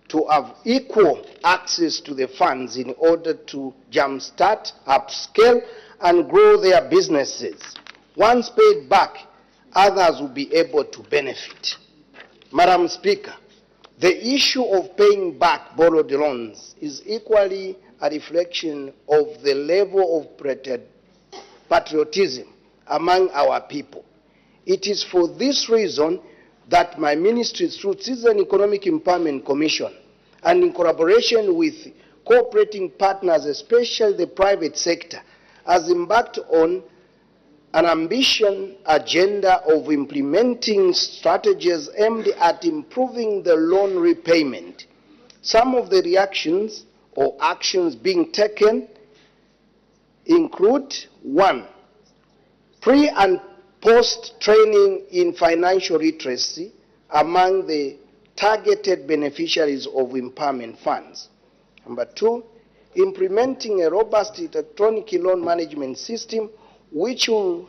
to have equal access to the funds in order to jumpstart, upscale, and grow their businesses. Once paid back, others will be able to benefit. Madam Speaker, the issue of paying back borrowed loans is equally a reflection of the level of patriotism among our people. It is for this reason that my ministry, through Citizen Economic Empowerment Commission, and in collaboration with cooperating partners, especially the private sector, has embarked on an ambitious agenda of implementing strategies aimed at improving the loan repayment. Some of the reactions or actions being taken include: 1, pre- and post-training in financial literacy among the targeted beneficiaries of empowerment funds. Number 2, implementing a robust electronic loan management system which will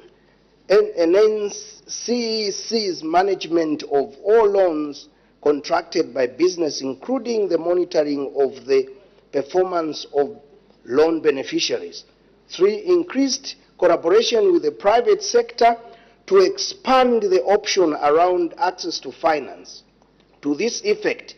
enhance CEC's management of all loans contracted by business, including the monitoring of the performance of loan beneficiaries. 3, increased collaboration with the private sector to expand the option around access to finance. To this effect,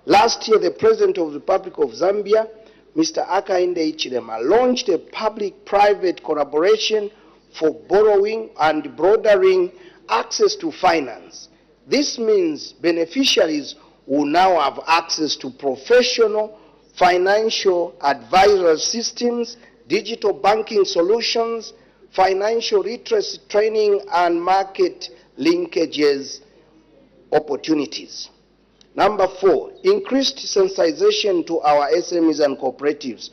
Last year, the President of the Republic of Zambia, Mr. Hakainde Hichilema, launched a public-private collaboration for borrowing and broadening access to finance. This means beneficiaries will now have access to professional financial advisory systems, digital banking solutions, financial literacy training, and market linkages opportunities. Number 4, increased sensitization to our SMEs and cooperatives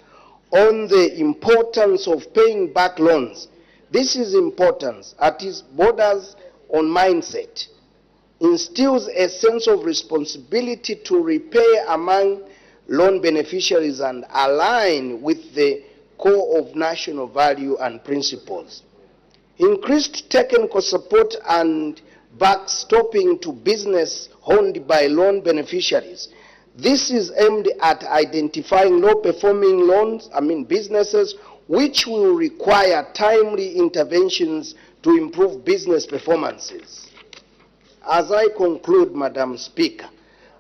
on the importance of paying back loans. This is important as it borders on mindset, instills a sense of responsibility to repay among loan beneficiaries and align with the core of national value and principles. Increased technical support and backstopping to business owned by loan beneficiaries. This is aimed at identifying low-performing businesses which will require timely interventions to improve business performances. As I conclude, Madam Speaker,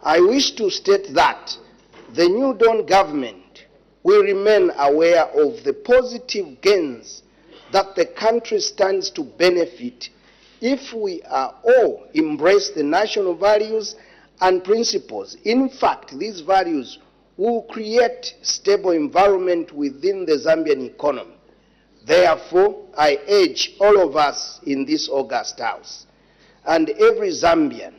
I wish to state that the New Dawn government will remain aware of the positive gains that the country stands to benefit if we all embrace the national values and principles. In fact, these values will create stable environment within the Zambian economy. Therefore, I urge all of us in this august house and every Zambian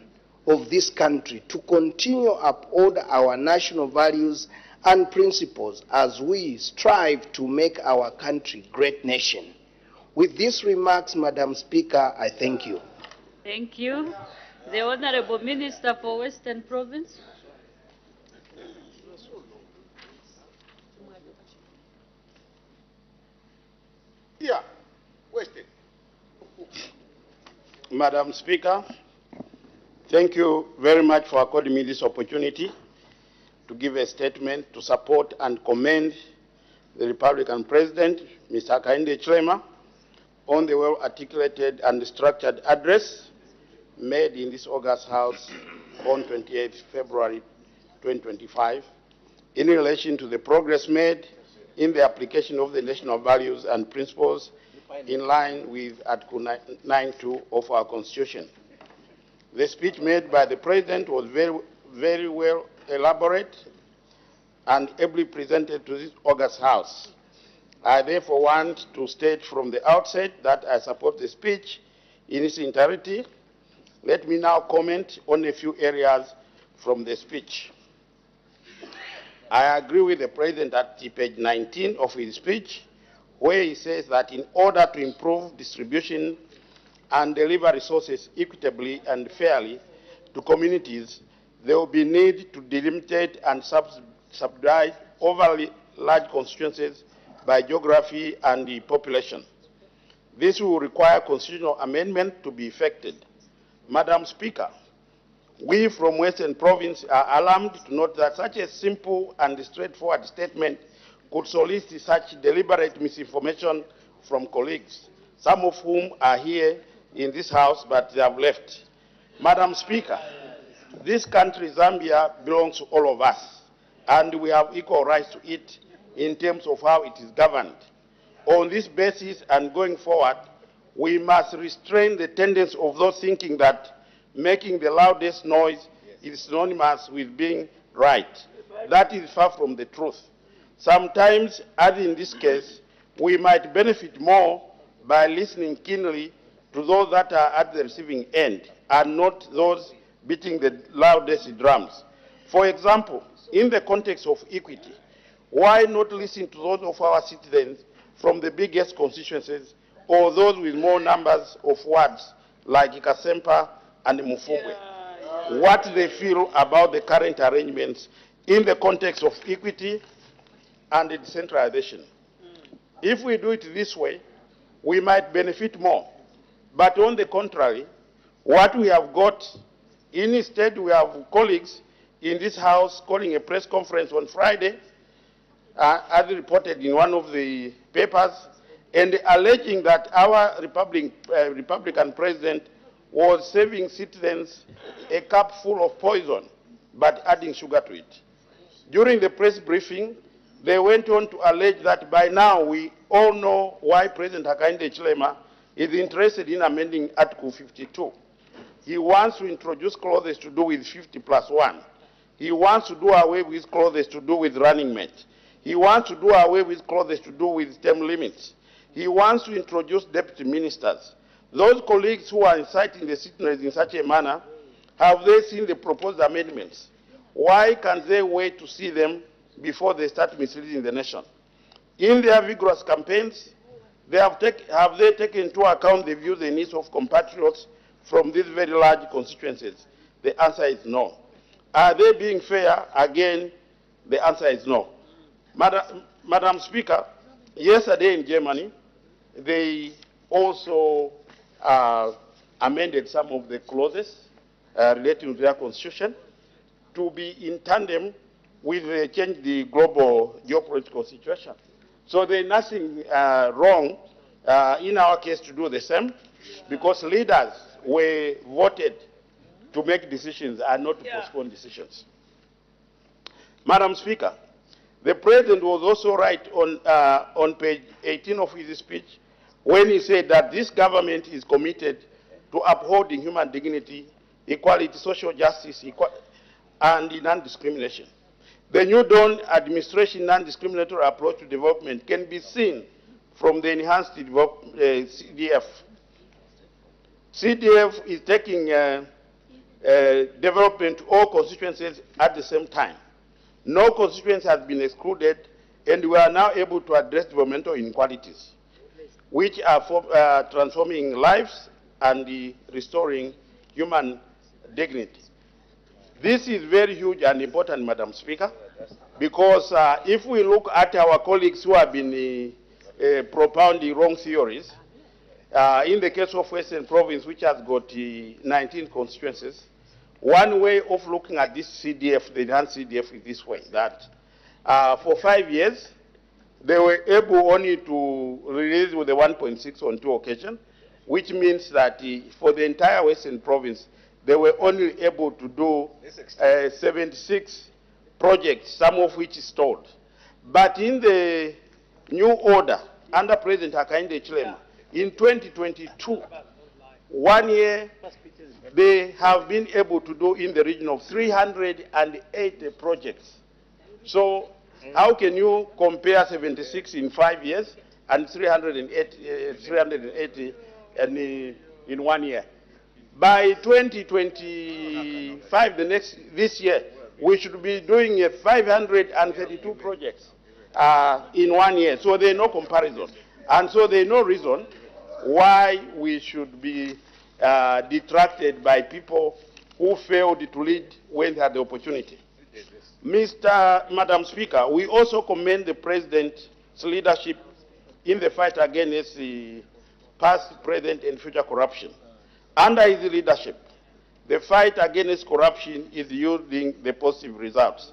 of this country to continue uphold our national values and principles as we strive to make our country a great nation. With these remarks, Madam Speaker, I thank you. Thank you. The Honorable Minister for Western Province. Yeah, Western. Madam Speaker, thank you very much for according me this opportunity to give a statement to support and commend the Republican President, Mr. Hakainde Hichilema, on the well-articulated and structured address made in this August House on 28 February 2025 in relation to the progress made in the application of the national values and principles in line with Article 9.2 of our Constitution. The speech made by the President was very well elaborate and ably presented to this August House. I therefore want to state from the outset that I support the speech in its entirety. Let me now comment on a few areas from the speech. I agree with the President at page 19 of his speech, where he says that in order to improve distribution and deliver resources equitably and fairly to communities, there will be need to delimitate and subdivide overly large constituencies by geography and the population. This will require constitutional amendment to be effected. Madam Speaker, we from Western Province are alarmed to note that such a simple and straightforward statement could solicit such deliberate misinformation from colleagues, some of whom are here in this House, but they have left. Madam Speaker, this country, Zambia, belongs to all of us, and we have equal rights to it in terms of how it is governed. On this basis and going forward, we must restrain the tendency of those thinking that making the loudest noise is synonymous with being right. That is far from the truth. Sometimes, as in this case, we might benefit more by listening keenly to those that are at the receiving end and not those beating the loudest drums. For example, in the context of equity, why not listen to those of our citizens from the biggest constituencies or those with more numbers of wards like Kasempa and Mufugwe, what they feel about the current arrangements in the context of equity and decentralization. If we do it this way, we might benefit more. But on the contrary, what we have got, instead we have colleagues in this House calling a press conference on Friday, as reported in one of the papers, and alleging that our Republican President was serving citizens a cup full of poison but adding sugar to it. During the press briefing, they went on to allege that by now we all know why President Hakainde Hichilema is interested in amending Article 52. He wants to introduce clauses to do with 50+1. He wants to do away with clauses to do with running mate. He wants to do away with clauses to do with term limits. He wants to introduce deputy ministers. Those colleagues who are inciting the citizens in such a manner, have they seen the proposed amendments? Why can't they wait to see them before they start misleading the nation? In their vigorous campaigns, have they taken into account the views and needs of compatriots from these very large constituencies? The answer is no. Are they being fair? Again, the answer is no. Madam Speaker, yesterday in Germany, they also amended some of the clauses relating to their constitution to be in tandem with the change the global geopolitical situation. So there's nothing wrong in our case to do the same, because leaders were voted to make decisions and not to postpone decisions. Madam Speaker, the President was also right on page 18 of his speech when he said that this government is committed to upholding human dignity, equality, social justice, and non-discrimination. The New Dawn administration non-discriminatory approach to development can be seen from the enhanced CDF. CDF is taking development to all constituencies at the same time. No constituency has been excluded, and we are now able to address developmental inequalities, which are transforming lives and restoring human dignity. This is very huge and important, Madam Speaker, because if we look at our colleagues who have been propounding wrong theories, in the case of Western Province, which has got 19 constituencies, one way of looking at this CDF, the enhanced CDF, is this way, that for 5 years, they were able only to release with the 1.6 on 2 occasions, which means that for the entire Western Province, they were only able to do 76 projects, some of which stalled. But in the new order, under President Hakainde Hichilema, in 2022, 1 year, they have been able to do in the region of 380 projects. So how can you compare 76 in 5 years and 380 in 1 year? By 2025, this year, we should be doing 532 projects in 1 year. So there's no comparison. And so there's no reason why we should be detracted by people who failed to lead when they had the opportunity. Madam Speaker, we also commend the President's leadership in the fight against the past, present, and future corruption. Under his leadership, the fight against corruption is yielding the positive results.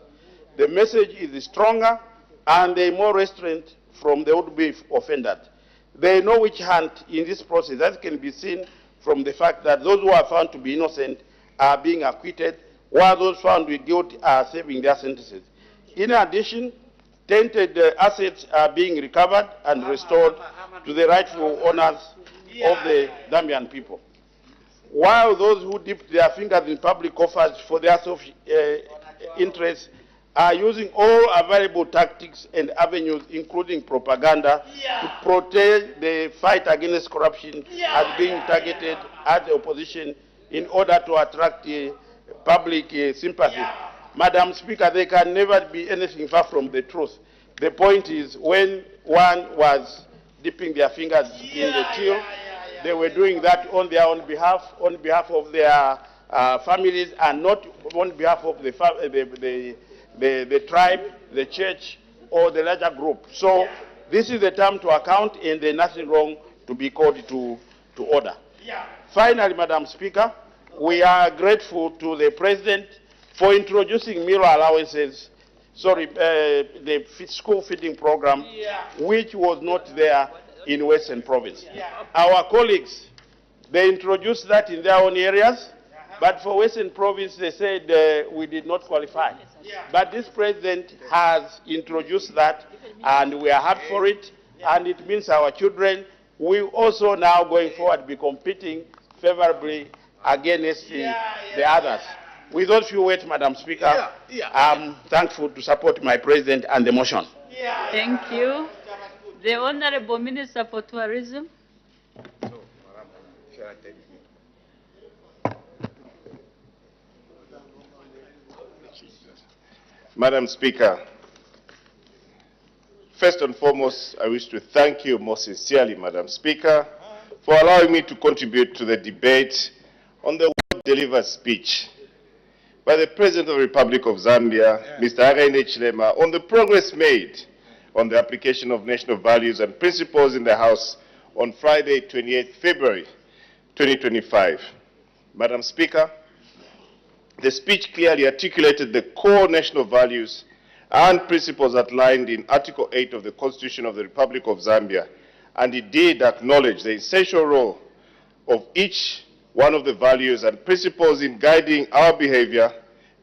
The message is stronger, and there are more restraint from the would-be offenders. There is no witch hunt in this process, as can be seen from the fact that those who are found to be innocent are being acquitted, while those found with guilt are serving their sentences. In addition, tainted assets are being recovered and restored to the rightful owners of the Zambian people. While those who dipped their fingers in public coffers for their self-interest are using all available tactics and avenues, including propaganda, to protect the fight against corruption as being targeted at the opposition in order to attract public sympathy. Madam Speaker, there can never be anything far from the truth. The point is, when one was dipping their fingers in the till, they were doing that on their own behalf of their families, and not on behalf of the tribe, the church, or the larger group. So this is the time to account, and there's nothing wrong to be called to order. Finally, Madam Speaker, we are grateful to the President for introducing meal allowances, the school feeding program, which was not there in Western Province. Our colleagues, they introduced that in their own areas, But for Western Province, they said we did not qualify. But this president has introduced that, and we are hard for it, and it means our children will also now going forward be competing favorably against the others. Without few words, Madam Speaker, I'm thankful to support my president and the motion. Thank you. The Honorable Minister for Tourism. Madam Speaker, first and foremost, I wish to thank you most sincerely, Madam Speaker, for allowing me to contribute to the debate on the well-delivered speech by the President of the Republic of Zambia, Mr. Hakainde Hichilema, on the progress made on the application of national values and principles in the House on Friday, 28 February 2025. Madam Speaker, the speech clearly articulated the core national values and principles outlined in Article 8 of the Constitution of the Republic of Zambia, and it did acknowledge the essential role of each one of the values and principles in guiding our behavior,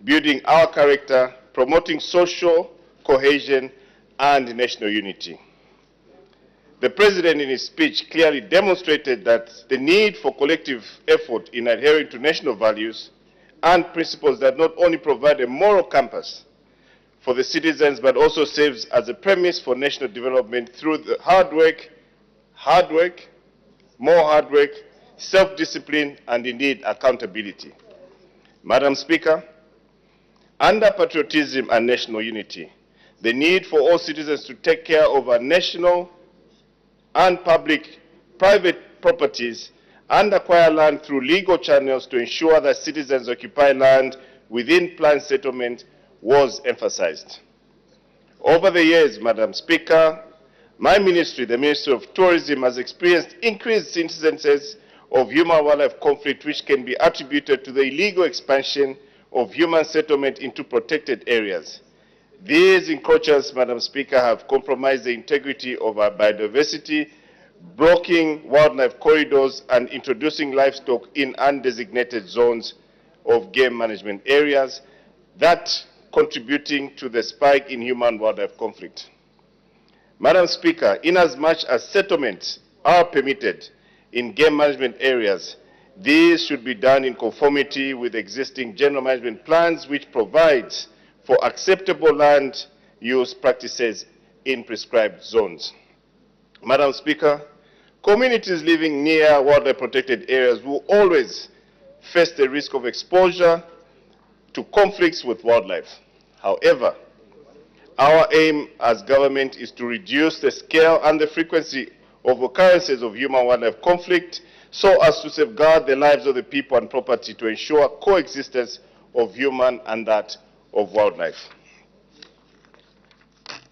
building our character, promoting social cohesion and national unity. The President in his speech clearly demonstrated that the need for collective effort in adhering to national values and principles that not only provide a moral compass for the citizens but also serves as a premise for national development through the hard work, more hard work, self-discipline, and indeed accountability. Madam Speaker, under patriotism and national unity, the need for all citizens to take care of our national and private properties and acquire land through legal channels to ensure that citizens occupy land within planned settlement was emphasized. Over the years, Madam Speaker, my ministry, the Ministry of Tourism, has experienced increased incidences of human-wildlife conflict which can be attributed to the illegal expansion of human settlement into protected areas. These encroachers, Madam Speaker, have compromised the integrity of our biodiversity, blocking wildlife corridors and introducing livestock in undesignated zones of game management areas, that contributing to the spike in human-wildlife conflict. Madam Speaker, inasmuch as settlements are permitted in game management areas, these should be done in conformity with existing general management plans which provides for acceptable land use practices in prescribed zones. Madam Speaker, communities living near wildlife protected areas will always face the risk of exposure to conflicts with wildlife. However, our aim as government is to reduce the scale and the frequency of occurrences of human-wildlife conflict so as to safeguard the lives of the people and property to ensure coexistence of human and that of wildlife.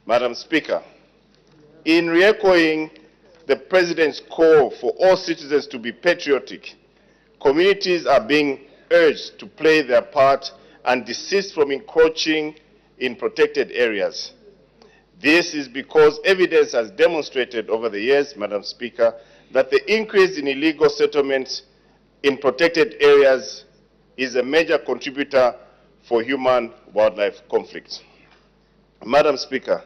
Madam Speaker, in re-echoing the President's call for all citizens to be patriotic, communities are being urged to play their part and desist from encroaching in protected areas. This is because evidence has demonstrated over the years, Madam Speaker, that the increase in illegal settlements in protected areas is a major contributor for human-wildlife conflicts. Madam Speaker,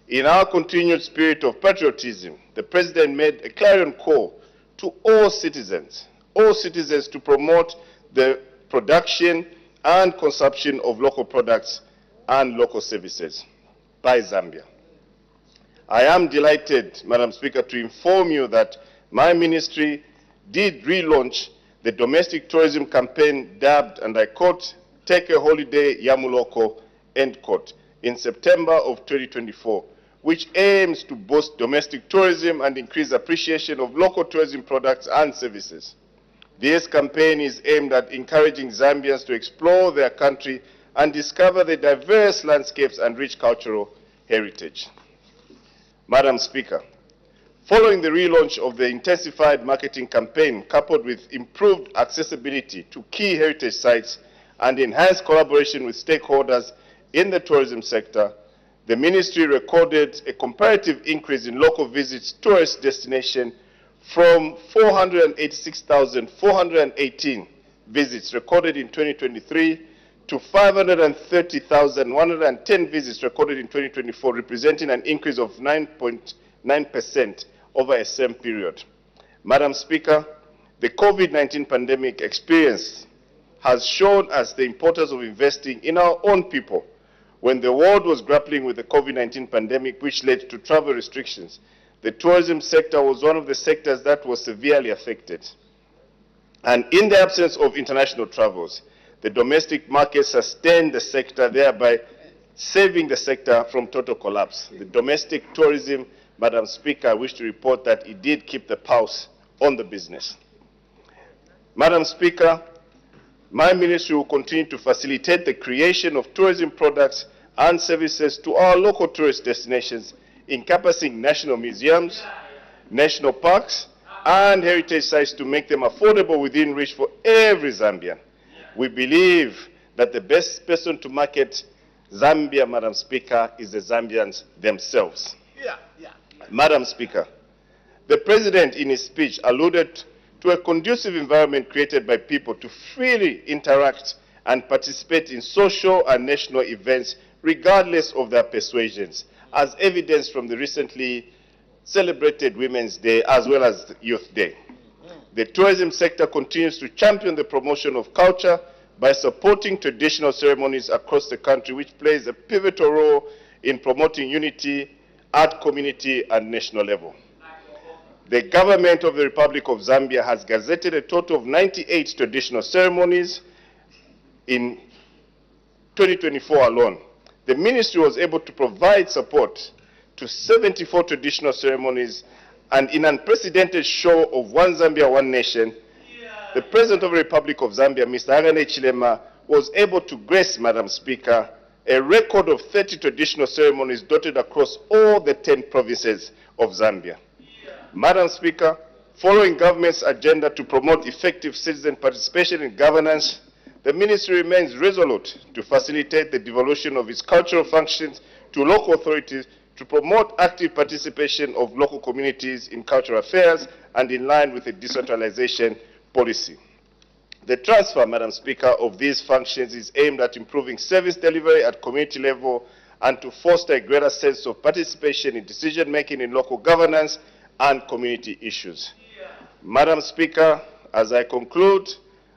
in our continued spirit of patriotism, the President made a clarion call to all citizens to promote the production and consumption of local products and local services by Zambia. I am delighted, Madam Speaker, to inform you that my ministry did relaunch the domestic tourism campaign dubbed, and I quote, "Take a Holiday Yamuloko," end quote, in September of 2024, which aims to boost domestic tourism and increase appreciation of local tourism products and services. This campaign is aimed at encouraging Zambians to explore their country and discover the diverse landscapes and rich cultural heritage. Madam Speaker, following the relaunch of the intensified marketing campaign coupled with improved accessibility to key heritage sites and enhanced collaboration with stakeholders in the tourism sector, the ministry recorded a comparative increase in local visits to tourist destinations from 486,418 visits recorded in 2023 to 530,110 visits recorded in 2024, representing an increase of 9.9% over a same period. Madam Speaker, the COVID-19 pandemic experience has shown us the importance of investing in our own people. When the world was grappling with the COVID-19 pandemic, which led to travel restrictions, the tourism sector was one of the sectors that was severely affected. And in the absence of international travels, the domestic market sustained the sector, thereby saving the sector from total collapse. The domestic tourism, Madam Speaker, I wish to report that it did keep the pulse on the business. Madam Speaker, my ministry will continue to facilitate the creation of tourism products and services to our local tourist destinations, encompassing national museums, national parks, and heritage sites to make them affordable within reach for every Zambian. We believe that the best person to market Zambia, Madam Speaker, is the Zambians themselves. Madam Speaker, the President in his speech alluded to a conducive environment created by people to freely interact and participate in social and national events regardless of their persuasions, as evidenced from the recently celebrated Women's Day as well as Youth Day. The tourism sector continues to champion the promotion of culture by supporting traditional ceremonies across the country, which plays a pivotal role in promoting unity at community and national level. The government of the Republic of Zambia has gazetted a total of 98 traditional ceremonies in 2024 alone. The ministry was able to provide support to 74 traditional ceremonies, and in an unprecedented show of One Zambia, One Nation, the President of the Republic of Zambia, Mr. Hakainde Hichilema, was able to grace, Madam Speaker, a record of 30 traditional ceremonies dotted across all the 10 provinces of Zambia. Madam Speaker, following government's agenda to promote effective citizen participation in governance, the ministry remains resolute to facilitate the devolution of its cultural functions to local authorities to promote active participation of local communities in cultural affairs and in line with the decentralization policy. The transfer, Madam Speaker, of these functions is aimed at improving service delivery at community level and to foster a greater sense of participation in decision-making in local governance and community issues. Madam Speaker, as I conclude,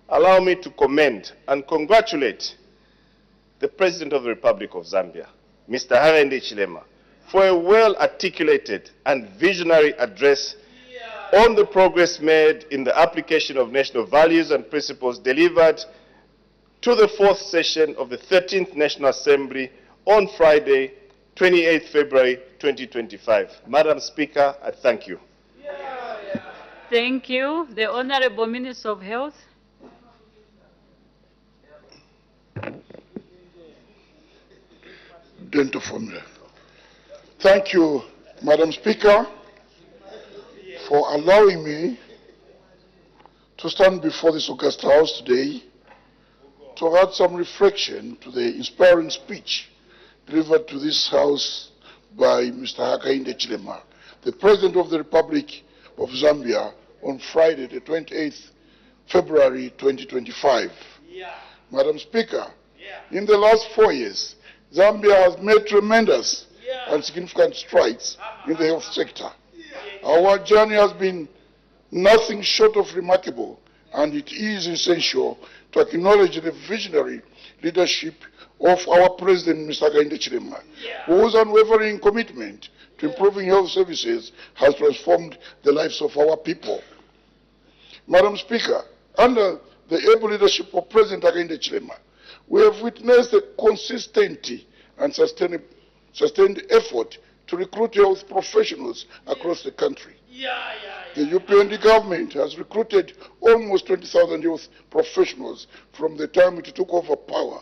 allow me to commend and congratulate the President of the Republic of Zambia, Mr. Hakainde Hichilema, for a well-articulated and visionary address on the progress made in the application of national values and principles delivered to the fourth session of the 13th National Assembly on Friday, 28th February 2025. Madam Speaker, I thank you. Thank you. The Honorable Minister of Health. Dental formula. Thank you, Madam Speaker, for allowing me to stand before this August House today to add some reflection to the inspiring speech delivered to this House by Mr. Hakainde Hichilema, the President of the Republic of Zambia, on Friday, the 28th February 2025. Madam Speaker, in the last 4 years, Zambia has made tremendous and significant strides in the health sector. Our journey has been nothing short of remarkable, and it is essential to acknowledge the visionary leadership of our President, Mr. Hakainde Hichilema, whose unwavering commitment to improving health services has transformed the lives of our people. Madam Speaker, under the able leadership of President Hakainde Hichilema, we have witnessed a consistent and sustained effort to recruit health professionals across the country. The UPND government has recruited almost 20,000 health professionals from the time it took over power.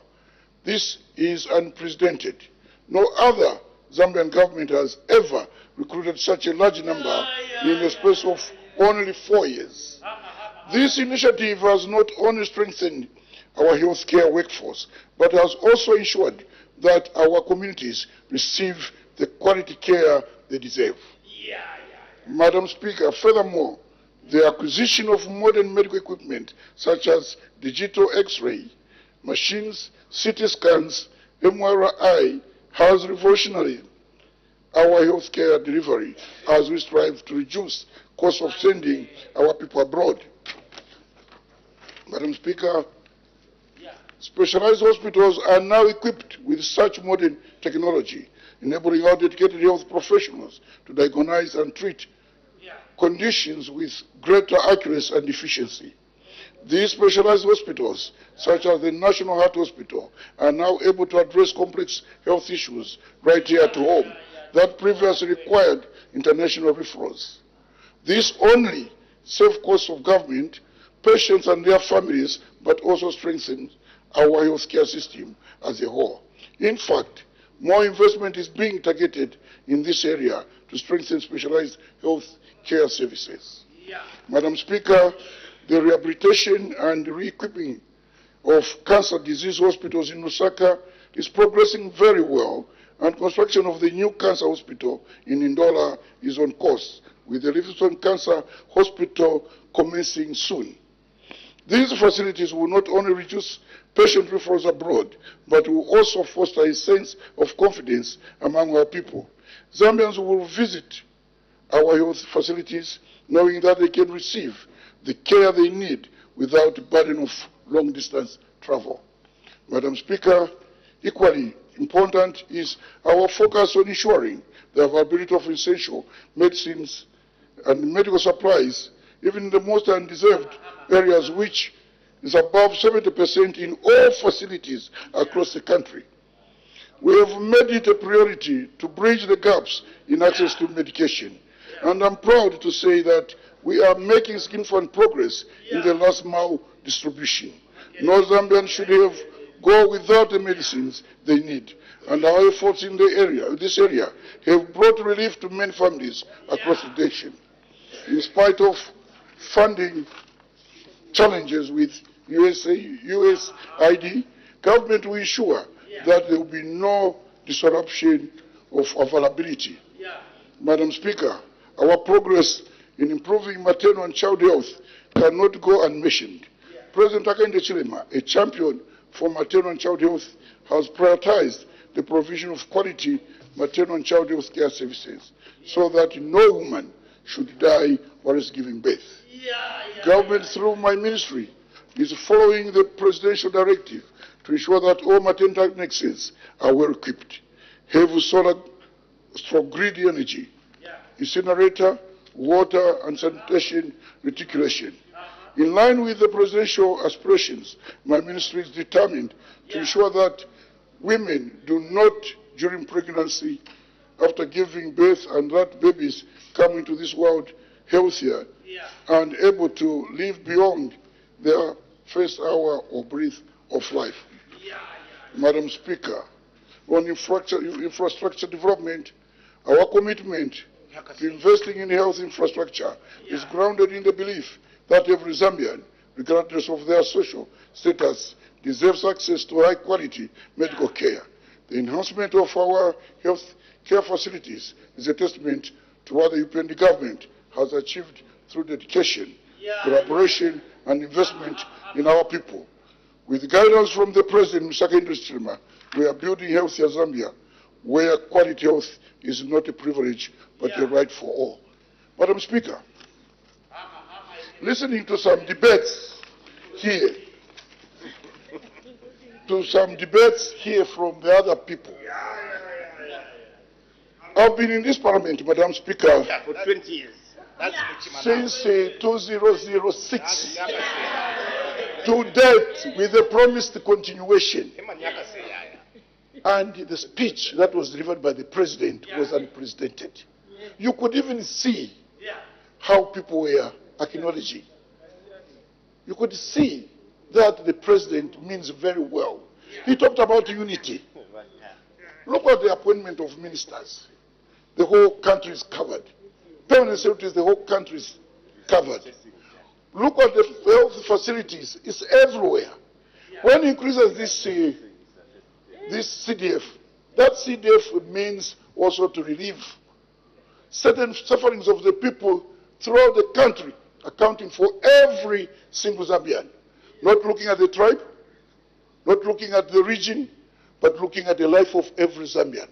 This is unprecedented. No other Zambian government has ever recruited such a large number in the space of only 4 years. This initiative has not only strengthened our healthcare workforce, but has also ensured that our communities receive the quality care they deserve. Madam Speaker, furthermore, the acquisition of modern medical equipment such as digital X-ray machines, CT scans, MRI has revolutionized our healthcare delivery as we strive to reduce costs of sending our people abroad. Madam Speaker, specialized hospitals are now equipped with such modern technology, enabling our dedicated health professionals to diagnose and treat conditions with greater accuracy and efficiency. These specialized hospitals, such as the National Heart Hospital, are now able to address complex health issues right here at home that previously required international referrals. This only saves costs of government, patients and their families, but also strengthens our healthcare system as a whole. In fact, more investment is being targeted in this area to strengthen specialized health care services. Madam Speaker, the rehabilitation and re-equipping of cancer disease hospitals in Lusaka is progressing very well, and construction of the new cancer hospital in Ndola is on course, with the Livingstone Cancer Hospital commencing soon. These facilities will not only reduce patient referrals abroad, but will also foster a sense of confidence among our people. Zambians will visit our health facilities knowing that they can receive the care they need without the burden of long-distance travel. Madam Speaker, equally important is our focus on ensuring the availability of essential medicines and medical supplies, even in the most undeserved areas, which is above 70% in all facilities across the country. We have made it a priority to bridge the gaps in access to medication, and I'm proud to say that we are making significant progress in the last mile distribution. No Zambian should go without the medicines they need, and our efforts in this area have brought relief to many families across the nation. In spite of funding challenges with USAID, government will ensure that there will be no disruption of availability. Madam Speaker, our progress in improving maternal and child health cannot go unmentioned. President Hakainde Hichilema, a champion for maternal and child health, has prioritized the provision of quality maternal and child health care services so that no woman should die whilst giving birth. Government, through my ministry, is following the presidential directive to ensure that all maternity annexes are well equipped, have solar grid energy, incinerator, water and sanitation reticulation. In line with the presidential aspirations, my ministry is determined to ensure that women do not, during pregnancy, after giving birth, and that babies come into this world healthier and able to live beyond their first hour or breath of life. Madam Speaker, on infrastructure development, our commitment to investing in health infrastructure is grounded in the belief that every Zambian, regardless of their social status, deserves access to high-quality medical care. The enhancement of our health care facilities is a testament to what the UPND government has achieved through dedication, collaboration, and investment in our people. With guidance from the President, Mr. Hakainde Hichilema, we are building healthier Zambia, where quality health is not a privilege, but a right for all. Madam Speaker, listening to some debates here, from the other people, I've been in this parliament, Madam Speaker, for 20 years. Since 2006 to date, with the promised continuation. And the speech that was delivered by the President was unprecedented. You could even see how people were acknowledging. You could see that the President means very well. He talked about unity. Look at the appointment of ministers. The whole country is covered. Permanent secretaries, the whole country is covered. Look at the health facilities. It's everywhere. When he increases this CDF, that CDF means also to relieve certain sufferings of the people throughout the country accounting for every single Zambian, not looking at the tribe, not looking at the region, but looking at the life of every Zambian.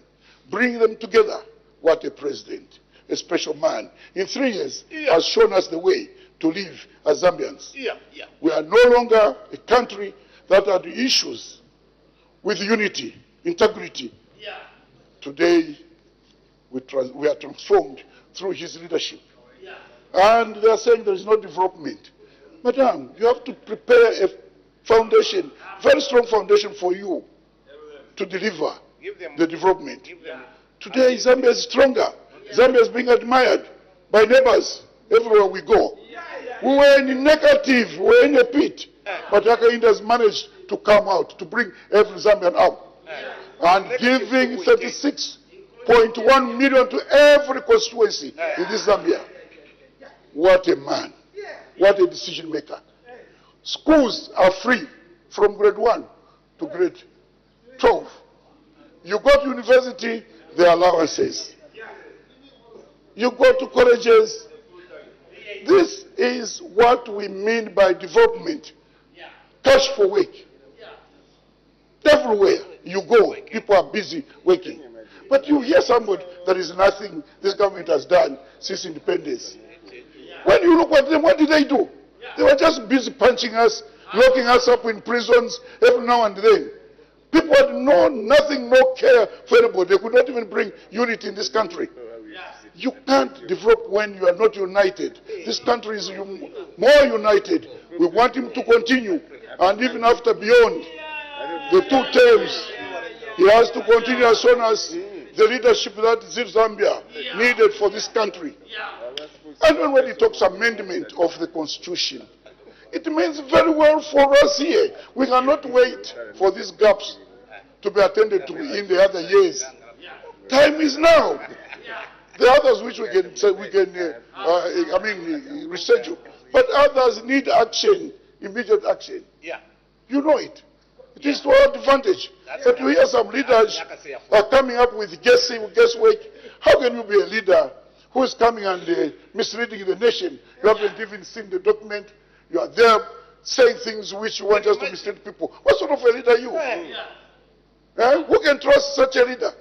Bring them together. What a president, a special man. In 3 years, has shown us the way to live as Zambians. We are no longer a country that had issues with unity, integrity. Today, we are transformed through his leadership. And they are saying there is no development. Madam, you have to prepare a foundation, very strong foundation for you to deliver the development. Today, Zambia is stronger. Zambia is being admired by neighbors everywhere we go. We were in negative, we were in a pit. But Hakainde has managed to come out, to bring every Zambian out. And giving 36.1 million to every constituency in this Zambia. What a man. What a decision maker. Schools are free from grade 1 to grade 12. You go to university, the allowances. You go to colleges. This is what we mean by development. Cash for work. Everywhere you go, people are busy working. But you hear somebody, there is nothing this government has done since independence. When you look at them, what did they do? They were just busy punching us, locking us up in prisons every now and then. People had nothing, no care for anybody. They could not even bring unity in this country. You can't develop when you are not united. This country is more united. We want him to continue. And even after beyond the 2 terms, he has to continue as soon as the leadership that Zambia needed for this country. And when he talks amendment of the Constitution, it means very well for us here. We cannot wait for these gaps to be attended to in the other years. Time is now. The others which we can reschedule. But others need action, immediate action. You know it. It is to our advantage. But you hear some leaders are coming up with guesswork. How can you be a leader who is coming and misleading the nation? You haven't even seen the document. You are there saying things which you want just to mislead people. What sort of a leader are you? Who can trust such a leader?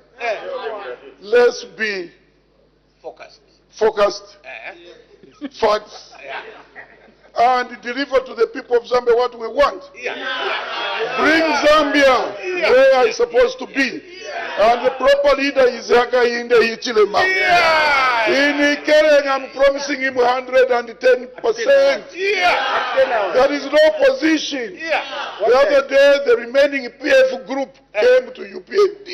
Let's be focused, facts, and deliver to the people of Zambia what we want. Bring Zambia where it's supposed to be. And the proper leader is Hakainde Hichilema. In Ikeren, I'm promising him 110%. There is no opposition. The other day, the remaining PF group came to UPND.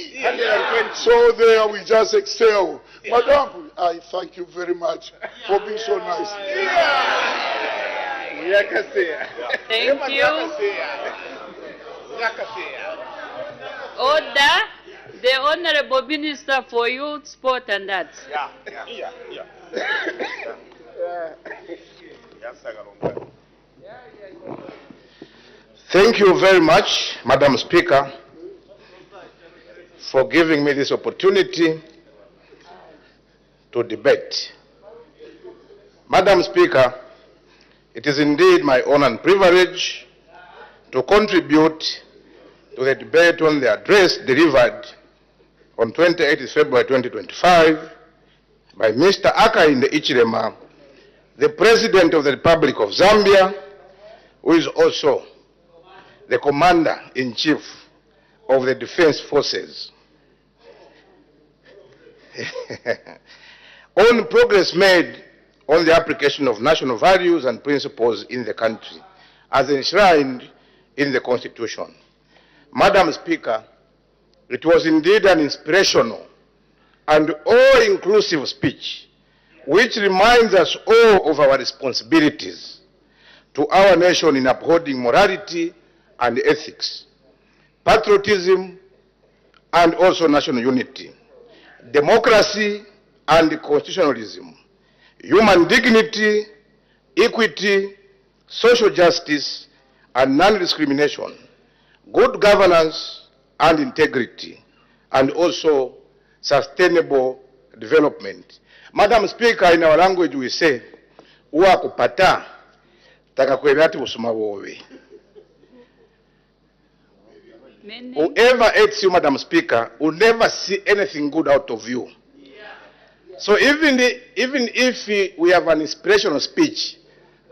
So there we just excel. Madam, I thank you very much for being so nice. Thank you. Order. The Honorable Minister for Youth, Sport and Arts. Thank you very much, Madam Speaker, for giving me this opportunity to debate. Madam Speaker, it is indeed my honor and privilege to contribute to the debate on the address delivered on 28th February 2025 by Mr. Hakainde Hichilema, the President of the Republic of Zambia, who is also the Commander-in-Chief of the Defense Forces. On progress made on the application of national values and principles in the country, as enshrined in the Constitution. Madam Speaker, it was indeed an inspirational and all-inclusive speech, which reminds us all of our responsibilities to our nation in upholding morality and ethics, patriotism, and also national unity, democracy and constitutionalism, human dignity, equity, social justice, and non-discrimination, good governance and integrity, and also sustainable development. Madam Speaker, in our language we say, uwa kupata takakwelati busuma bobe. Whoever hates you, Madam Speaker, will never see anything good out of you. So even if we have an inspirational speech,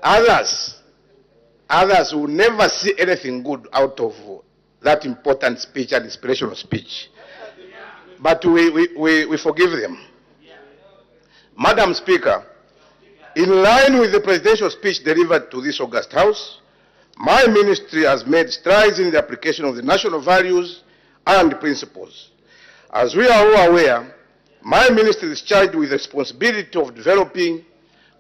others will never see anything good out of that important speech and inspirational speech. But we forgive them. Madam Speaker, in line with the presidential speech delivered to this August House, my ministry has made strides in the application of the national values and principles. As we are all aware, my ministry is charged with the responsibility of developing,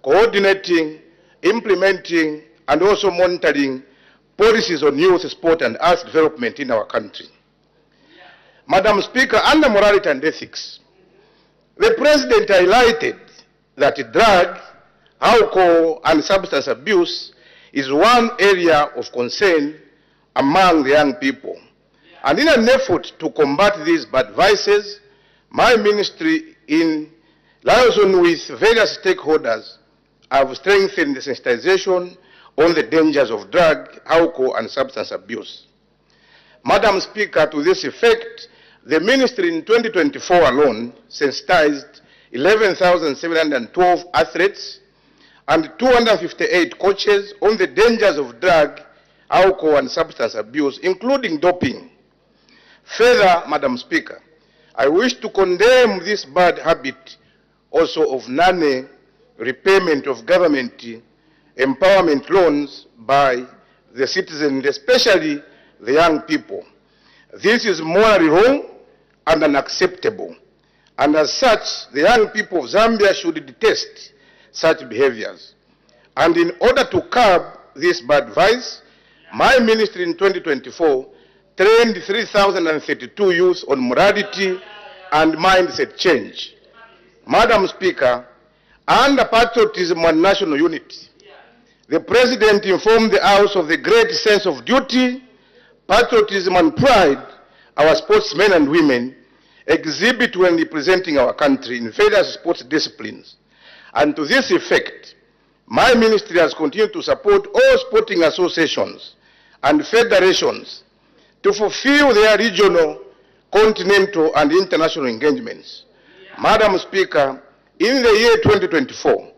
coordinating, implementing, and also monitoring policies on youth, sport, and arts development in our country. Madam Speaker, under morality and ethics, the President highlighted that drug, alcohol, and substance abuse is one area of concern among the young people. And in an effort to combat these bad vices, my ministry, in liaison with various stakeholders, have strengthened the sensitization on the dangers of drug, alcohol, and substance abuse. Madam Speaker, to this effect, the ministry in 2024 alone sensitized 11,712 athletes and 258 coaches on the dangers of drug, alcohol, and substance abuse, including doping. Further, Madam Speaker, I wish to condemn this bad habit also of non-repayment of government empowerment loans by the citizens, especially the young people. This is morally wrong and unacceptable. And as such, the young people of Zambia should detest such behaviors. And in order to curb this bad vice, my ministry in 2024 trained 3,032 youth on morality and mindset change. Madam Speaker, under patriotism and national unity, the President informed the House of the great sense of duty, patriotism, and pride our sportsmen and women exhibit when representing our country in various sports disciplines. And to this effect, my ministry has continued to support all sporting associations and federations to fulfill their regional, continental, and international engagements. Madam Speaker, in the year 2024,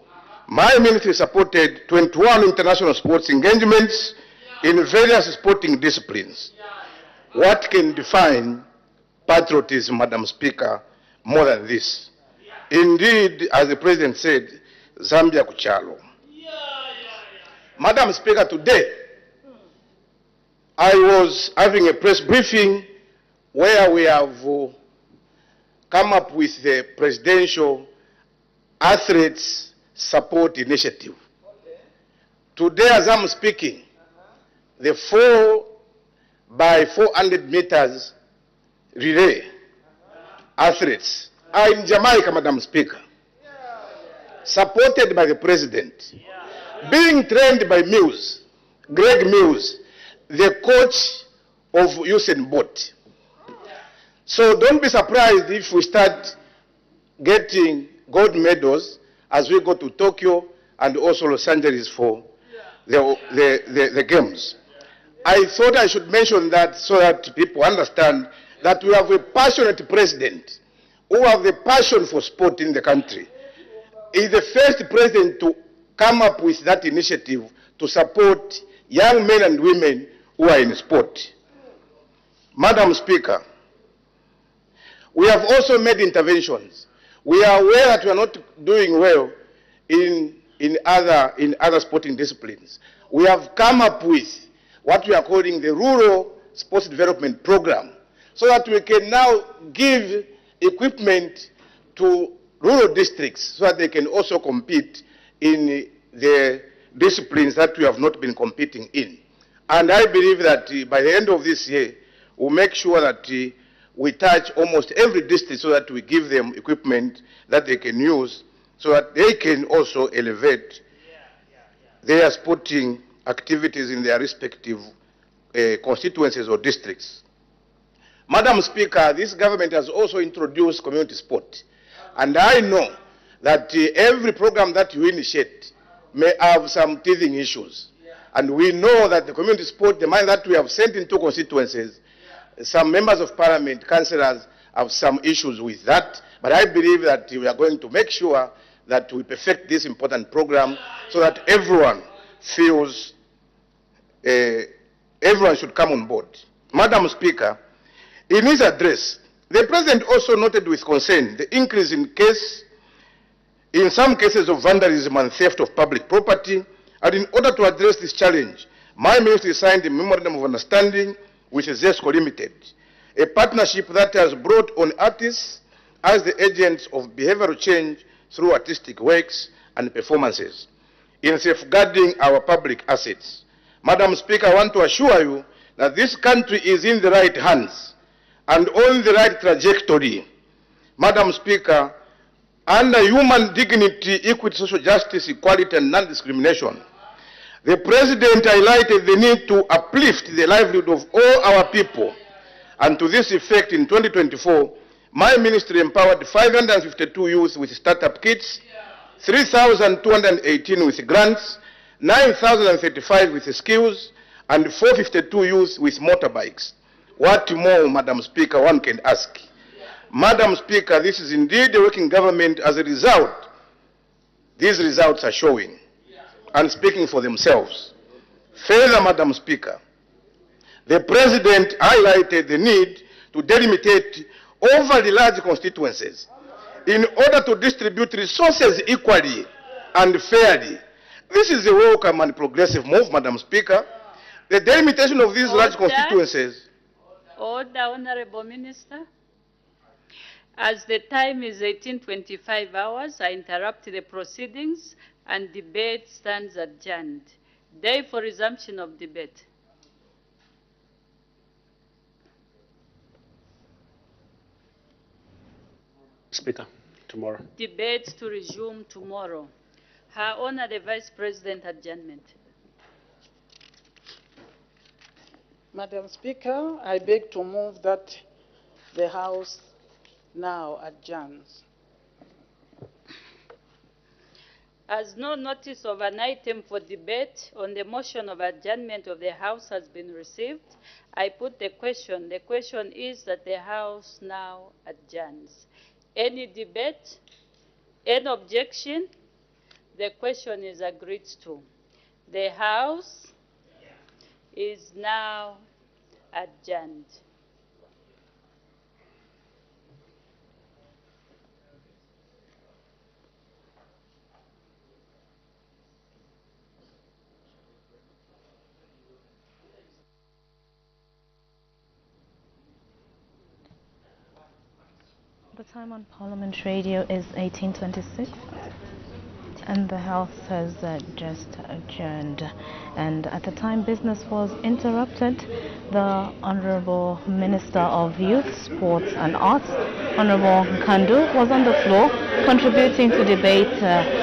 my ministry supported 21 international sports engagements in various sporting disciplines. What can define patriotism, Madam Speaker, more than this? Indeed, as the President said, Zambia kuchalo. Madam Speaker, today I was having a press briefing where we have come up with the Presidential Athletes Support Initiative. Today, as I'm speaking, the 4x400 meters relay athletes are in Jamaica, Madam Speaker, supported by the President, being trained by Mills, Greg Mills, the coach of Usain Bolt. So don't be surprised if we start getting gold medals as we go to Tokyo and also Los Angeles for the games. I thought I should mention that so that people understand that we have a passionate president who have the passion for sport in the country. He is the first president to come up with that initiative to support young men and women who are in sport. Madam Speaker, we have also made interventions. We are aware that we are not doing well in other sporting disciplines. We have come up with what we are calling the Rural Sports Development Program, so that we can now give equipment to rural districts so that they can also compete in the disciplines that we have not been competing in. And I believe that by the end of this year, we'll make sure that we touch almost every district so that we give them equipment that they can use so that they can also elevate their sporting activities in their respective constituencies or districts. Madam Speaker, this government has also introduced community sport. And I know that every program that you initiate, may have some teething issues. And we know that the community support, the money that we have sent into constituencies, some members of parliament, councillors, have some issues with that. But I believe that we are going to make sure that we perfect this important program so that everyone feels everyone should come on board. Madam Speaker, in his address, the President also noted with concern the increase in some cases of vandalism and theft of public property, and in order to address this challenge, my ministry signed a memorandum of understanding with ZESCO Limited, a partnership that has brought on artists as the agents of behavioral change through artistic works and performances in safeguarding our public assets. Madam Speaker, I want to assure you that this country is in the right hands and on the right trajectory. Madam Speaker, under human dignity, equity, social justice, equality, and non-discrimination, the President highlighted the need to uplift the livelihood of all our people. And to this effect, in 2024, my ministry empowered 552 youth with startup kits, 3,218 with grants, 9,035 with skills, and 452 youth with motorbikes. What more, Madam Speaker, one can ask? Madam Speaker, this is indeed a working government. As a result, these results are showing and speaking for themselves. Further, Madam Speaker, the President highlighted the need to delimitate overly large constituencies in order to distribute resources equally and fairly. This is a welcome and progressive move, Madam Speaker. The delimitation of these large constituencies. Order, Honorable Minister. As the time is 18:25 hours, I interrupt the proceedings and debate stands adjourned. Day for resumption of debate. Speaker, tomorrow. Debate to resume tomorrow. Her Honor the Vice President, adjournment. Madam Speaker, I beg to move that the House now adjourns. As no notice of an item for debate on the motion of adjournment of the House has been received, I put the question. The question is that the House now adjourns. Any debate? Any objection? The question is agreed to. The House is now adjourned. The time on Parliament Radio is 18:26. And the House has just adjourned. And at the time business was interrupted, the Honourable Minister of Youth, Sports and Arts, Honourable Kandu, was on the floor contributing to debate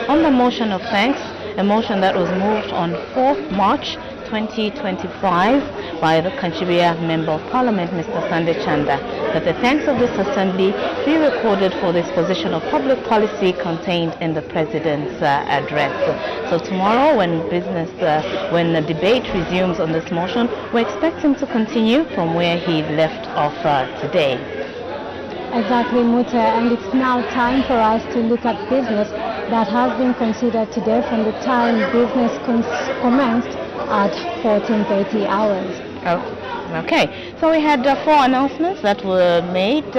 on the motion of thanks, a motion that was moved on 4th March 2025 by the Kanchibia Member of Parliament, Mr. Sunday Chanda, that the thanks of this Assembly be recorded for the exposition of public policy contained in the President's address. So tomorrow, when the debate resumes on this motion, we expect him to continue from where he left off today. Exactly, Mute, and it's now time for us to look at business that has been considered today from the time business commenced at 14:30 hours. Oh, okay. So we had 4 announcements that were made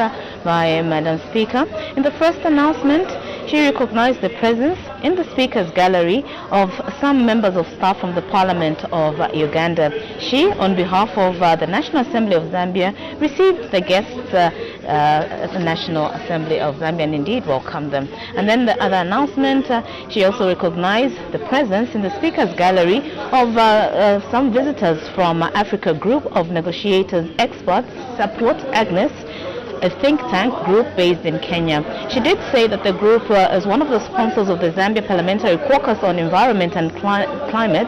by Madam Speaker. In the first announcement, she recognized the presence in the Speaker's gallery of some members of staff from the Parliament of Uganda. She, on behalf of the National Assembly of Zambia, received the guests at the National Assembly of Zambia and indeed welcomed them. And then the other announcement, she also recognized the presence in the Speaker's gallery of some visitors from Africa Group of Negotiators Experts Support Agnes, a think tank group based in Kenya. She did say that the group is one of the sponsors of the Zambia Parliamentary Caucus on Environment and Climate,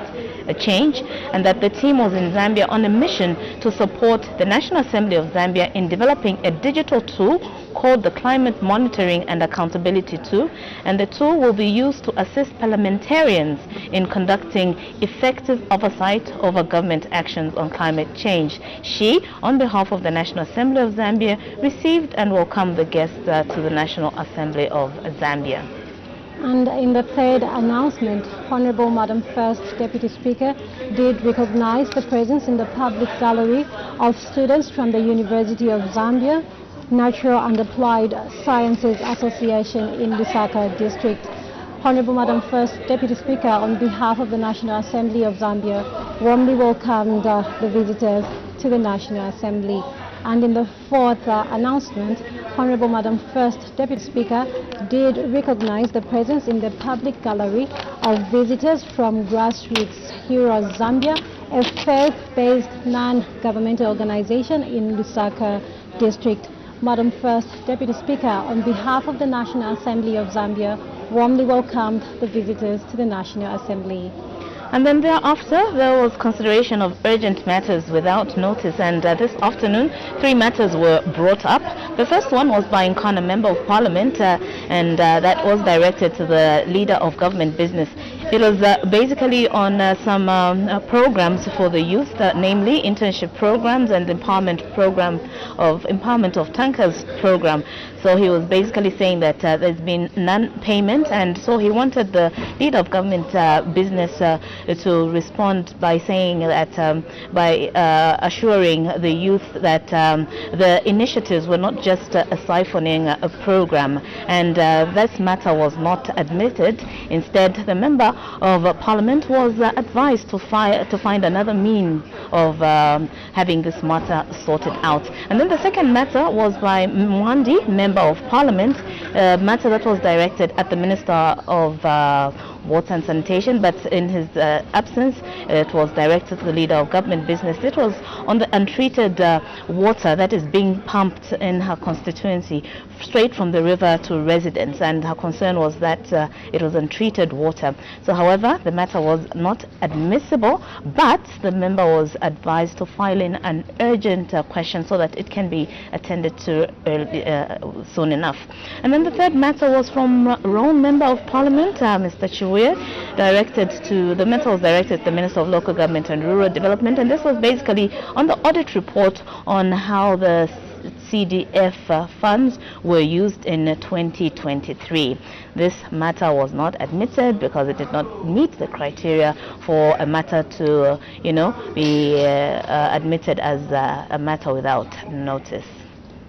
change, and that the team was in Zambia on a mission to support the National Assembly of Zambia in developing a digital tool called the Climate Monitoring and Accountability Tool, and the tool will be used to assist parliamentarians in conducting effective oversight over government actions on climate change. She, on behalf of the National Assembly of Zambia, received and welcomed the guests to the National Assembly of Zambia. And in the third announcement, Honorable Madam First Deputy Speaker did recognize the presence in the public gallery of students from the University of Zambia, Natural and Applied Sciences Association in Lusaka District. Honorable Madam First Deputy Speaker, on behalf of the National Assembly of Zambia, warmly welcomed the visitors to the National Assembly. And in the fourth announcement, Honorable Madam First Deputy Speaker did recognize the presence in the public gallery of visitors from Grassroots Heroes Zambia, a faith-based non-governmental organization in Lusaka District. Madam First Deputy Speaker, on behalf of the National Assembly of Zambia, warmly welcomed the visitors to the National Assembly. And then thereafter, there was consideration of urgent matters without notice, and this afternoon, 3 matters were brought up. The first one was by Nkana, Member of Parliament, and that was directed to the Leader of Government Business. It was basically on some programs for the youth, namely internship programs and empowerment of tankers program. So he was basically saying that there's been non-payment, and so he wanted the Leader of Government Business to respond by saying that by assuring the youth that the initiatives were not just siphoning a program, and this matter was not admitted. Instead, the Member of Parliament was advised to find another means of having this matter sorted out. And then the second matter was by Mwandi, Member of Parliament, a matter that was directed at the Minister of Water and Sanitation, but in his absence, it was directed to the Leader of Government Business. It was on the untreated water that is being pumped in her constituency straight from the river to residents, and her concern was that it was untreated water. So, however, the matter was not admissible, but the member was advised to file in an urgent question so that it can be attended to soon enough. And then the third matter was from Rome Member of Parliament, Mr. Chiwe, the matter was directed to the Minister of Local Government and Rural Development, and this was basically on the audit report on how the CDF funds were used in 2023. This matter was not admitted because it did not meet the criteria for a matter to, be admitted as a matter without notice.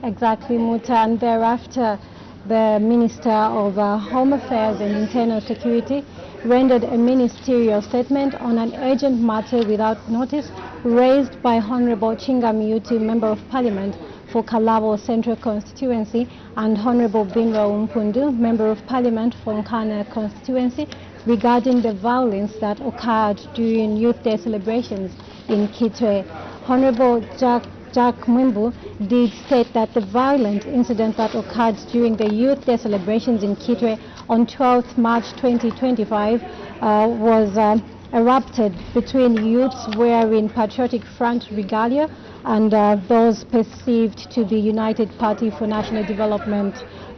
Exactly, Muta, and thereafter the Minister of Home Affairs and Internal Security rendered a ministerial statement on an urgent matter without notice raised by Honorable Chingamyuti, Member of Parliament for Kalabo Central Constituency, and Honorable Binro Mpundu, Member of Parliament for Nkana Constituency, regarding the violence that occurred during Youth Day celebrations in Kitwe. Honorable Jack Mwimbu did state that the violent incident that occurred during the Youth Day celebrations in Kitwe on 12th March 2025 was erupted between youths wearing Patriotic Front regalia and those perceived to be United Party for National Development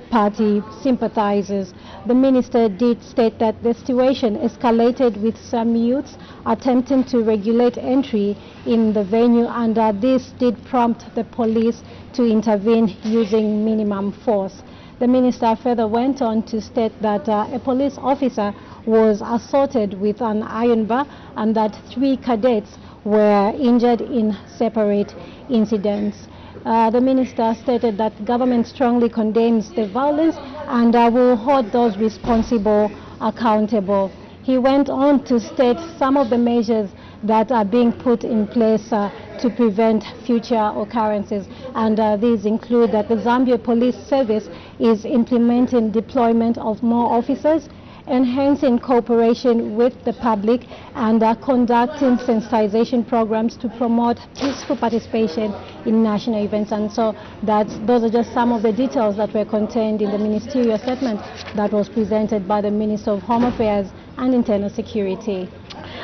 Party sympathizers. The minister did state that the situation escalated with some youths attempting to regulate entry in the venue, and this did prompt the police to intervene using minimum force. The minister further went on to state that a police officer was assaulted with an iron bar and that 3 cadets were injured in separate incidents. The minister stated that government strongly condemns the violence and will hold those responsible accountable. He went on to state some of the measures that are being put in place to prevent future occurrences, and these include that the Zambia Police Service is implementing deployment of more officers, enhancing cooperation with the public, and conducting sensitization programs to promote peaceful participation in national events. And so those are just some of the details that were contained in the ministerial statement that was presented by the Minister of Home Affairs and Internal Security.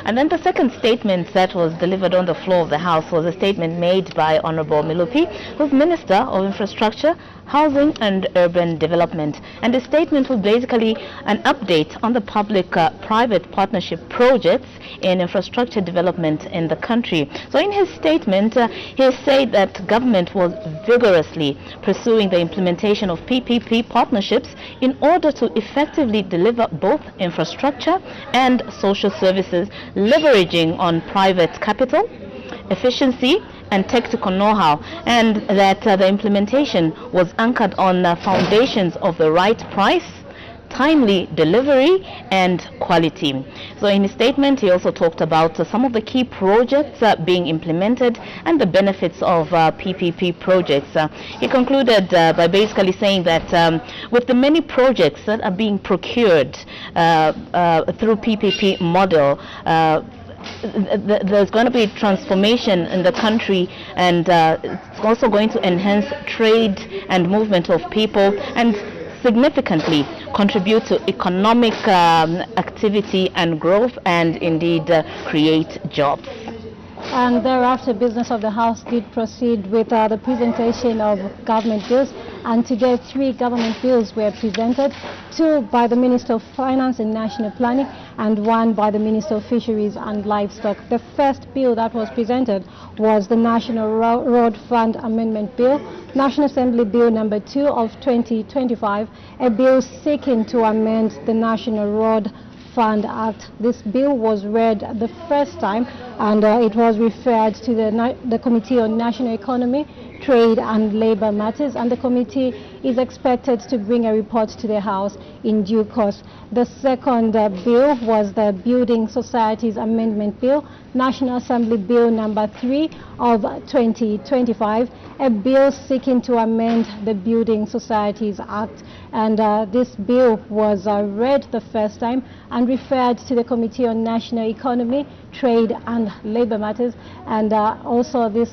And then the second statement that was delivered on the floor of the House was a statement made by Honorable Milupi, who's Minister of Infrastructure, Housing and Urban Development. And the statement was basically an update on the public-private partnership projects in infrastructure development in the country. So in his statement, he said that government was vigorously pursuing the implementation of PPP partnerships in order to effectively deliver both infrastructure and social services, leveraging on private capital, efficiency and technical know-how, and that the implementation was anchored on foundations of the right price, timely delivery and quality. So in his statement, he also talked about some of the key projects being implemented and the benefits of PPP projects. He concluded by basically saying that with the many projects that are being procured through PPP model, there's going to be transformation in the country, and it's also going to enhance trade and movement of people and significantly contribute to economic activity and growth, and indeed create jobs. And thereafter, business of the House did proceed with the presentation of government bills. And today, 3 government bills were presented, 2 by the Minister of Finance and National Planning, and 1 by the Minister of Fisheries and Livestock. The first bill that was presented was the National Road Fund Amendment Bill, National Assembly Bill number 2 of 2025, a bill seeking to amend the National Road Fund Act. This bill was read the first time, and it was referred to the Committee on National Economy, Trade and Labour Matters, and the committee is expected to bring a report to the House in due course. The second bill was the Building Societies Amendment Bill, National Assembly Bill number 3 of 2025, a bill seeking to amend the Building Societies Act. And this bill was read the first time and referred to the Committee on National Economy, Trade and Labour Matters, and also this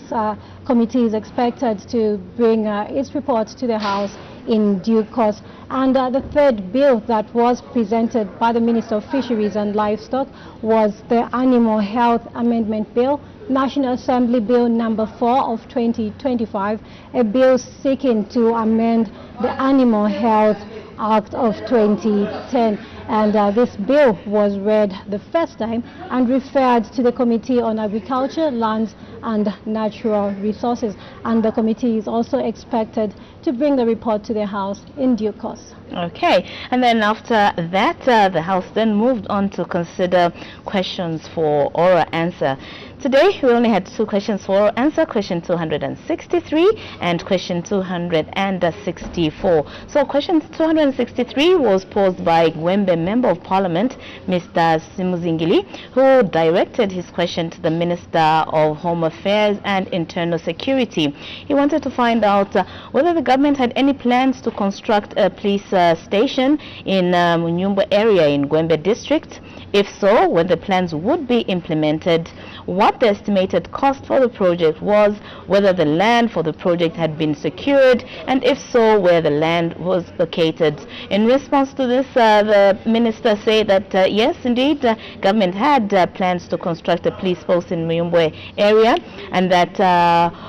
committee is expected to bring its report to the House in due course. And the third bill that was presented by the Minister of Fisheries and Livestock was the Animal Health Amendment Bill, National Assembly Bill number 4 of 2025, a bill seeking to amend the Animal Health Act of 2010. And this bill was read the first time and referred to the Committee on Agriculture, Lands and Natural Resources. And the committee is also expected to bring the report to the House in due course. Okay, and then after that, the House then moved on to consider questions for oral answer. Today, we only had 2 questions for oral answer, question 263 and question 264. So question 263 was posed by Gwembe Member of Parliament, Mr. Simuzingili, who directed his question to the Minister of Home Affairs and Internal Security. He wanted to find out whether the government had any plans to construct a police station in Munyumba area in Gwembe district. If so, when the plans would be implemented, what the estimated cost for the project was, whether the land for the project had been secured, and if so, where the land was located. In response to this, the minister said that yes, indeed, government had plans to construct a police post in Muyumbwe area, and that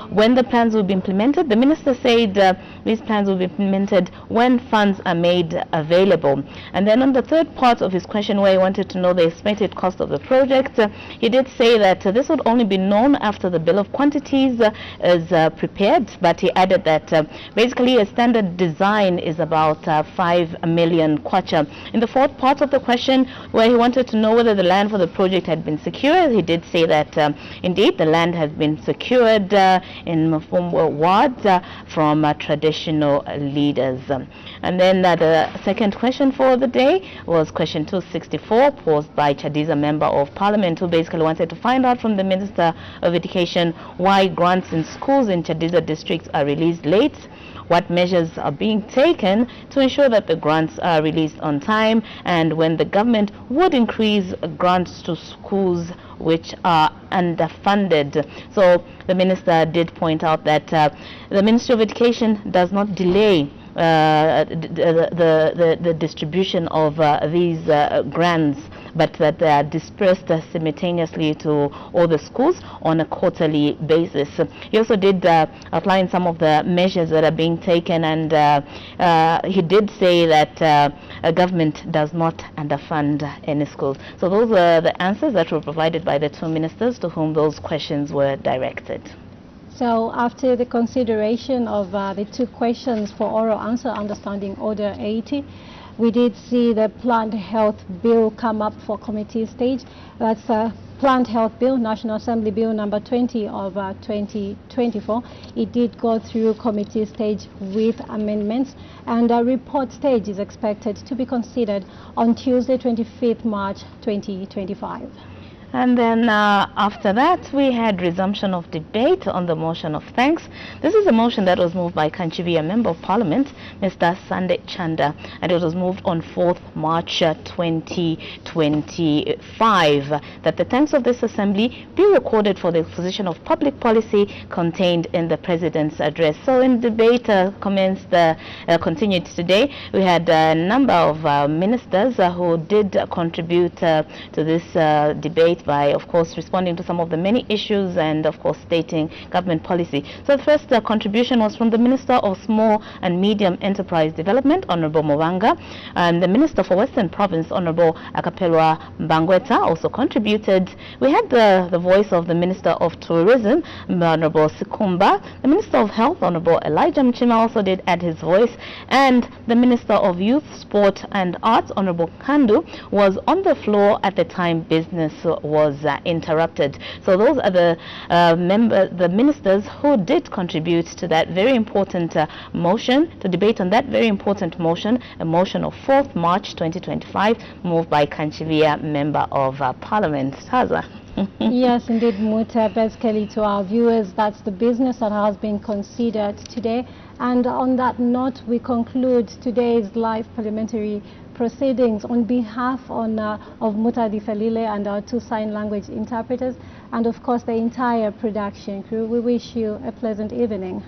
when the plans will be implemented, the minister said these plans will be implemented when funds are made available. And then on the third part of his question, where he wanted to know the estimated cost of the project, he did say that this would only be known after the bill of quantities is prepared, but he added that basically a standard design is about 5 million kwacha. In the fourth part of the question, where he wanted to know whether the land for the project had been secured, he did say that indeed the land has been secured in Mufumbo ward from traditional leaders. And then the second question for the day was question 264, posed by Chadiza Member of Parliament, who basically wanted to find out from the Minister of Education why grants in schools in Chadiza districts are released late, what measures are being taken to ensure that the grants are released on time, and when the government would increase grants to schools which are underfunded. So the minister did point out that the Ministry of Education does not delay the distribution of these grants but that they are dispersed simultaneously to all the schools on a quarterly basis. He also did outline some of the measures that are being taken, and he did say that government does not underfund any schools. So those were the answers that were provided by the two ministers to whom those questions were directed. So after the consideration of the two questions for oral answer under Standing Order 80, we did see the Planned Health Bill come up for committee stage. That's Planned Health Bill, National Assembly Bill number 20 of 2024. It did go through committee stage with amendments, and a report stage is expected to be considered on Tuesday, 25th March 2025. And then after that, we had resumption of debate on the motion of thanks. This is a motion that was moved by Kanchiviya Member of Parliament, Mr. Sunday Chanda, and it was moved on 4th March 2025, that the thanks of this assembly be recorded for the exposition of public policy contained in the President's address. So in debate continued today, we had a number of ministers who did contribute to this debate by, of course, responding to some of the many issues and, of course, stating government policy. So the first contribution was from the Minister of Small and Medium Enterprise Development, Honorable Mwanga, and the Minister for Western Province, Honorable Akapelwa Mbangweta, also contributed. We had the voice of the Minister of Tourism, Honorable Sikumba. The Minister of Health, Honorable Elijah Mchima, also did add his voice, and the Minister of Youth, Sport and Arts, Honorable Kandu, was on the floor at the time business was interrupted. So those are the ministers who did contribute to that very important motion, to debate on that very important motion, a motion of 4th March 2025, moved by Kanchiviya Member of Parliament. Haza. Yes, indeed, Muta. Basically, to our viewers, that's the business that has been considered today. And on that note, we conclude today's live parliamentary proceedings on behalf of Mutadi Falile and our two sign language interpreters, and of course the entire production crew. We wish you a pleasant evening.